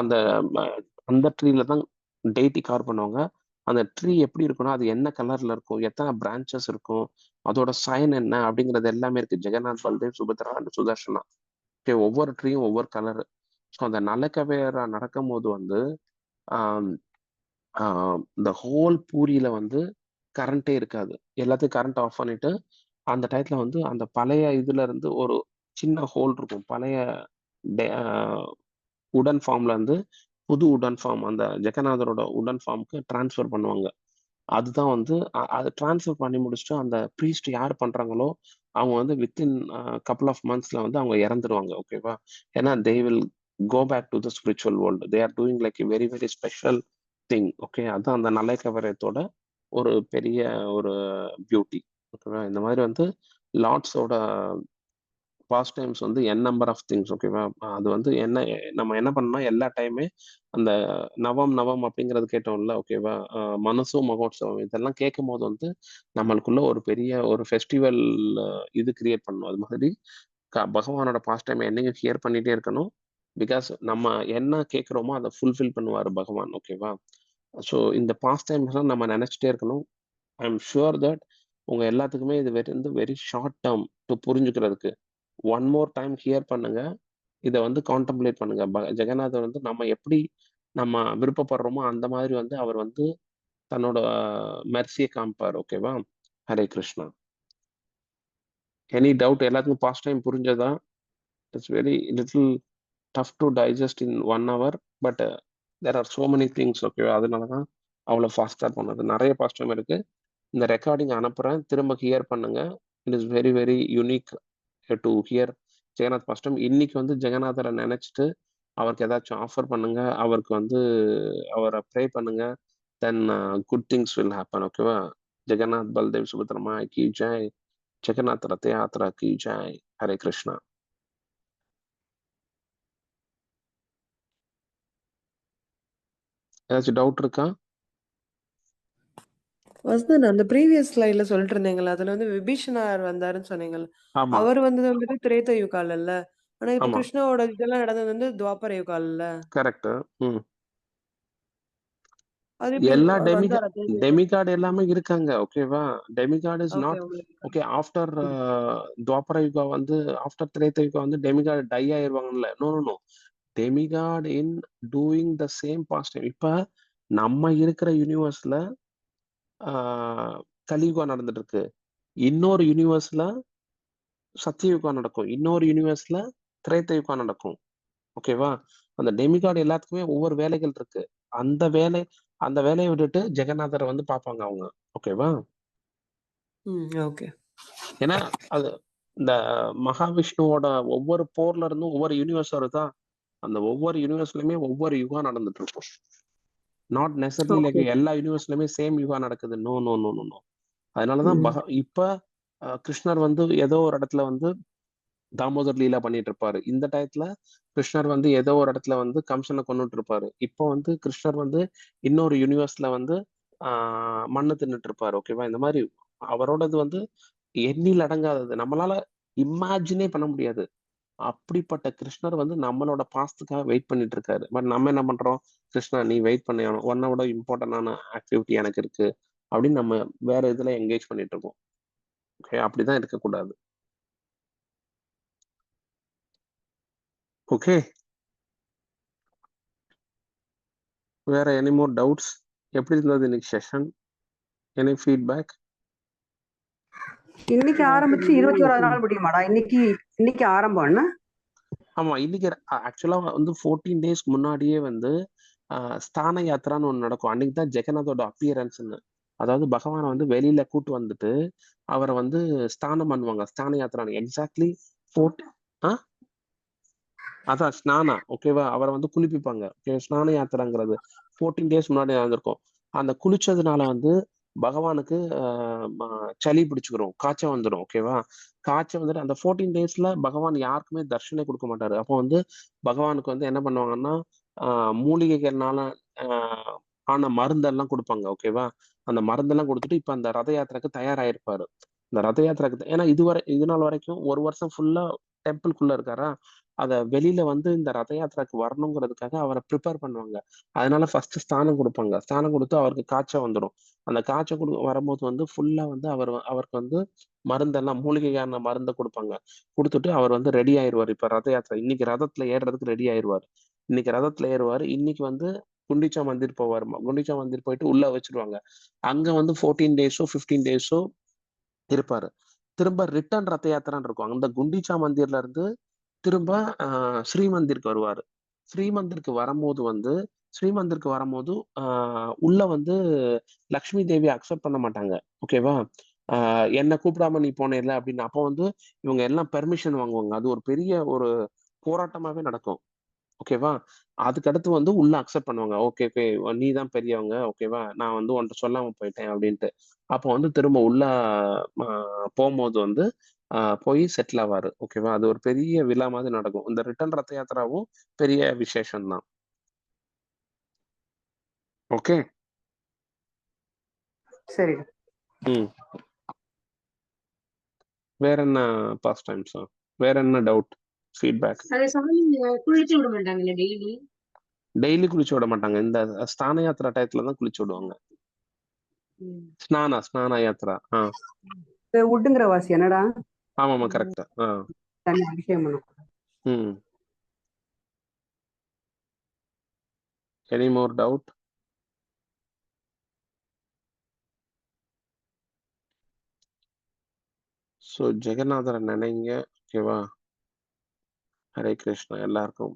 அந்த ட்ரீல தான் டெய்ட்டி கார் பண்ணுவாங்க. அந்த ட்ரீ எப்படி இருக்கும்னா அது என்ன கலர்ல இருக்கும், எத்தனை பிரான்ச்சஸ் இருக்கும், அதோட சைன் என்ன அப்படிங்கிறது எல்லாமே இருக்கு. ஜெகநாத், பல்தேவ், சுபத்ரா அண்ட் சுதர்ஷனா. ஓகே, ஒவ்வொரு ட்ரீயும் ஒவ்வொரு கலரு. ஸோ அந்த நலக்கவேரா நடக்கும் போது வந்து இந்த ஹோல் பூரியில வந்து கரண்டே இருக்காது. எல்லாத்தையும் கரண்ட் ஆஃப் பண்ணிட்டு அந்த டயத்துல வந்து அந்த பழைய இதுல இருந்து ஒரு சின்ன ஹோல் இருக்கும். பழைய உடன் ஃபார்ம்ல இருந்து புது உடன் ஃபார்ம் அந்த ஜெகநாதரோட உடன் ஃபார்முக்கு டிரான்ஸ்ஃபர் பண்ணுவாங்க. அதுதான் வந்து அது டிரான்ஸ்ஃபர் பண்ணி முடிச்சுட்டு அந்த ப்ரீஸ்ட் யார் பண்றாங்களோ அவங்க வந்து வித்தின் கப்புள் ஆஃப் மந்த்ஸ்ல வந்து அவங்க இறந்துருவாங்க. ஓகேவா, ஏன்னா they will go back to the spiritual world. They are doing like very very special thing. Okay, அதுதான் அந்த நலைக்கவரத்தோட ஒரு பெரிய ஒரு பியூட்டி. ஓகேவா, இந்த மாதிரி வந்து லார்ட்ஸோட பாஸ்ட் டைம்ஸ் வந்து என் நம்பர் ஆஃப் திங்ஸ். ஓகேவா, அது வந்து என்ன நம்ம என்ன பண்ணோம்னா எல்லா டைமே அந்த நவம் நவம் அப்படிங்கிறது கேட்டோம்ல. ஓகேவா, மனசு மகோத்சவம் இதெல்லாம் கேட்கும் போது வந்து நம்மளுக்குள்ள ஒரு பெரிய ஒரு ஃபெஸ்டிவல் இது கிரியேட் பண்ணணும். அது மாதிரி பகவானோட பாஸ்ட் டைம் என்னைக்கும் ஹியர் பண்ணிட்டே இருக்கணும். பிகாஸ் நம்ம என்ன கேட்குறோமோ அதை ஃபுல்ஃபில் பண்ணுவார் பகவான். ஓகேவா, ஸோ இந்த பாஸ்ட் டைம்ஸ் நம்ம நினைச்சிட்டே இருக்கணும். ஐ எம் ஷுர் தட் உங்க எல்லாத்துக்குமே இது வந்து வெரி ஷார்ட் டேர்ம் டு புரிஞ்சுக்கிறதுக்கு. ஒன் மோர் டைம் ஹியர் பண்ணுங்க, இதை வந்து கான்டம்ப்ளேட் பண்ணுங்க. ஜெகநாதர் வந்து நம்ம எப்படி நம்ம விருப்பப்படுறோமோ அந்த மாதிரி வந்து அவர் வந்து தன்னோட மெர்சியை காமிப்பார். ஓகேவா, ஹரே கிருஷ்ணா. Any doubt? எல்லாத்துக்கும் பாஸ்ட் டைம் புரிஞ்சதா? It's very little tough to digest in 1 hour, but there are so many things. ஓகேவா, அதனால தான் அவ்வளோ ஃபாஸ்ட்டாக பண்ணது. நிறைய பாஸ்ட் டைம் இருக்கு. இந்த ரெக்கார்டிங் அனுப்புறேன், திரும்ப ஹியர் பண்ணுங்க. It is very very unique to hear Jagannath past time. இன்னைக்கு வந்து ஜெகநாதரை நினைச்சிட்டு அவருக்கு ஏதாச்சும் ஆஃபர் பண்ணுங்க, அவருக்கு வந்து அவரை ப்ரே பண்ணுங்க. Then good things will happen. ஓகேவா, ஜெகநாத் பல்தேவ் சுபத்ரமா கி ஜெய், ஜெகநாத் ரத்த யாத்ரா கி ஜெய், ஹரே கிருஷ்ணா. ஏதாச்சும் டவுட் இருக்கா? வசந்தன் அந்த ப்ரீவியஸ் ஸ்லைட்ல சொல்லிட்டு இருந்தீங்கல்ல, அதுல வந்து விபீஷணர் வந்தாருன்னு சொன்னீங்கல்ல. ஆமா அவர் வந்தது வந்துட்டு திரேதா யுகாலல்ல. ஆனா இப்ப ஆமா கிருஷ்ணாவோட இதெல்லாம் நடந்தது வந்து துவாபர யுகால்ல. கரெக்ட். ம் அது எப்படி எல்லா வந்தாரா திரும்பி? டெமிகாட் எல்லாமே இருக்காங்க. ஓகேவா? டெமிகாட் இஸ் ஓகே நாட் உங்களுக்கு. ஓகே. ஆஃப்டர் ம். துவாபர யுகா வந்து ஆஃப்டர் திரேதா யுகா வந்து டெமிகாட் டை ஆயிருவாங்கல்ல. No no no. Demigod in doing the same pastime. இப்ப நம்ம இருக்கிற யூனிவர்ஸ்ல கலியுகம் நடந்துட்டு இருக்கு. இன்னொரு யூனிவர்ஸ்ல சத்தியயுகம் நடக்கும். இன்னொரு யூனிவர்ஸ்ல திரேதா யுகம் நடக்கும். ஓகேவா? அந்த டெமிகாட் எல்லாத்துக்குமே ஒவ்வொரு வேலைகள் இருக்கு. அந்த வேலை அந்த வேலையை விட்டுட்டு ஜெகநாதரை வந்து பார்ப்பாங்க அவங்க. ஓகேவா? ஓகே. ஏன்னா அது இந்த மகாவிஷ்ணுவோட ஒவ்வொரு போர்ல இருந்தும் ஒவ்வொரு யூனிவர்ஸ் வருதா, அந்த ஒவ்வொரு யூனிவர்ஸ்லயுமே ஒவ்வொரு யுகம் நடந்துட்டு இருக்கும். Not necessarily like okay. எல்லா யூனிவர்ஸ்லயுமே சேம் யுகம் நடக்குது. No no no no no. அதனாலதான் ம். இப்ப கிருஷ்ணர் வந்து ஏதோ ஒரு இடத்துல வந்து தாமோதர் லீலா பண்ணிட்டு இருப்பாரு. இந்த டயத்துல கிருஷ்ணர் வந்து ஏதோ ஒரு இடத்துல வந்து கம்சனை கொன்னுட்டு இருப்பாரு. இப்போ வந்து கிருஷ்ணர் வந்து இன்னொரு யூனிவர்ஸ்ல வந்து மண்ணு தின்னுட்டு இருப்பாரு. ஓகேவா? இந்த மாதிரி அவரோடது வந்து எண்ணில் அடங்காதது. நம்மளால இமேஜினே பண்ண முடியாது. அப்படிப்பட்ட கிருஷ்ணர் வந்து நம்மளோட பாஸ்துக்காக வெயிட் பண்ணிட்டு இருக்காரு. பட் நம்ம என்ன பண்றோம்? கிருஷ்ணா நீ வெயிட் பண்ணணும். உன்னை விட இம்பார்ட்டன்டான ஆக்டிவிட்டி எனக்கு இருக்கு அப்படின்னு நம்ம வேற இதுல என்கேஜ் பண்ணிட்டு இருக்கோம். ஓகே, அப்படிதான் இருக்கக்கூடாது. ஓகே, வேற எனி மோர் டவுட்ஸ்? எப்படி இருந்தது இன்னைக்கு செஷன்? Any feedback? இன்னைக்கு ஆரம்பிச்சு 21வது நாள் முடியுமாடா? இன்னைக்கு இன்னைக்கு ஆரம்பம் என்ன? ஆமா, இன்னைக்கு ஆக்சுவலா வந்து 14 டேஸ்க்கு முன்னாடியே வந்து ஸ்தான யாத்திரான்னு ஒண்ணு நடக்கும். அன்னைக்கு தான் ஜெகநாதோட அப்பியரன்ஸ்ன்னு. அதாவது பகவானை வந்து வெளியில கூட்டு வந்துட்டு அவரை வந்து ஸ்தானம் பண்ணுவாங்க. ஸ்தான யாத்திரான்னு எக்ஸாக்ட்லி 14 அதான் ஸ்நானா. ஓகேவா? அவரை வந்து குளிப்பிப்பாங்க. ஓகே, ஸ்நான யாத்திராங்கிறது 14 டேஸ் முன்னாடி நடந்திருக்கும். அந்த குளிச்சதுனால வந்து பகவானுக்கு சளி பிடிச்சுக்கிறோம், காய்ச்சல் வந்துடும். ஓகேவா? காய்ச்சல் வந்துட்டு அந்த 14 டேஸ்ல பகவான் யாருக்குமே தர்ஷனே கொடுக்க மாட்டாரு. அப்போ வந்து பகவானுக்கு வந்து என்ன பண்ணுவாங்கன்னா மூலிகைகள்னால ஆன மருந்தெல்லாம் கொடுப்பாங்க. ஓகேவா? அந்த மருந்தெல்லாம் கொடுத்துட்டு இப்ப அந்த ரத யாத்திரைக்கு தயாராயிருப்பாரு. இந்த ரத யாத்திரைக்கு ஏன்னா இது நாள் வரைக்கும் ஒரு வருஷம் ஃபுல்லா டெம்பிள்குள்ள இருக்காரா, அத வெளியில வந்து இந்த ரத யாத்திரைக்கு வரணுங்கிறதுக்காக அவரை ப்ரிப்பேர் பண்ணுவாங்க. அதனால ஃபர்ஸ்ட் ஸ்தானம் கொடுப்பாங்க. ஸ்தானம் கொடுத்து அவருக்கு காய்ச்சல் வந்துடும். அந்த காய்ச்சல் வரும்போது வந்து ஃபுல்லா வந்து அவருக்கு வந்து மருந்தெல்லாம் மூலிகையான மருந்தை கொடுப்பாங்க. கொடுத்துட்டு அவர் வந்து ரெடி ஆயிருவார். இப்ப ரத யாத்திரை இன்னைக்கு ரதத்துல ஏறுறதுக்கு ரெடி ஆயிருவார். இன்னைக்கு ரதத்துல ஏறுவார். இன்னைக்கு வந்து குண்டிச்சா மந்திர் போவார். குண்டிச்சா மந்திர் போயிட்டு உள்ள வச்சிருவாங்க. அங்க வந்து 14 டேஸோ 15 டேஸோ இருப்பாரு. திரும்ப ரிட்டர்ன் ரத யாத்திரான்னு இருக்கும். அந்த குண்டிச்சா மந்திர்ல இருந்து திரும்ப ஸ்ரீமந்திருக்கு வருவாரு. ஸ்ரீமந்திருக்கு வரும்போது உள்ள வந்து லக்ஷ்மி தேவி அக்செப்ட் பண்ண மாட்டாங்க. ஓகேவா? என்ன கூப்பிடாம நீ போனேல அப்படின்னு. அப்போ வந்து இவங்க எல்லாம் பெர்மிஷன் வாங்குவாங்க. அது ஒரு பெரிய ஒரு போராட்டமாவே நடக்கும். ஓகேவா? அதுக்கடுத்து வந்து உள்ள அக்செப்ட் பண்ணுவாங்க. ஓகே ஓகே, நீ தான் பெரியவங்க. ஓகேவா? நான் வந்து உன்கிட்ட சொல்லாம போயிட்டேன் அப்படின்ட்டு. அப்போ வந்து திரும்ப உள்ள போகும்போது வந்து போய் செட்டில் ஆவாரு. ஓகேவா? அது ஒரு பெரிய விழா மாதிரி நடக்கும். இந்த ரிட்டர்ன் ரத்த யாத்திராவும் பெரிய விசேஷம் தான். ஓகே, சரி. வேற என்ன பாஸ்ட் டைம்ஸ்? வேற என்ன டவுட், ஃபீட்பேக்? குளிச்சு விட மாட்டாங்கல்ல டெய்லி? டெய்லி குளிச்சு விட மாட்டாங்க. இந்த ஸ்தான யாத்திரா டயத்துல தான் குளிச்சு விடுவாங்க. ஸ்நானா யாத்திரா. உட்டுங்கிற வாசி என்னடா? ஆமாமா, கரெக்ட். தனி விஷயம் பண்ணும். Any more doubt? ஸோ ஜெகநாதரை நினைங்க. ஓகேவா? ஹரே கிருஷ்ணா எல்லாருக்கும்.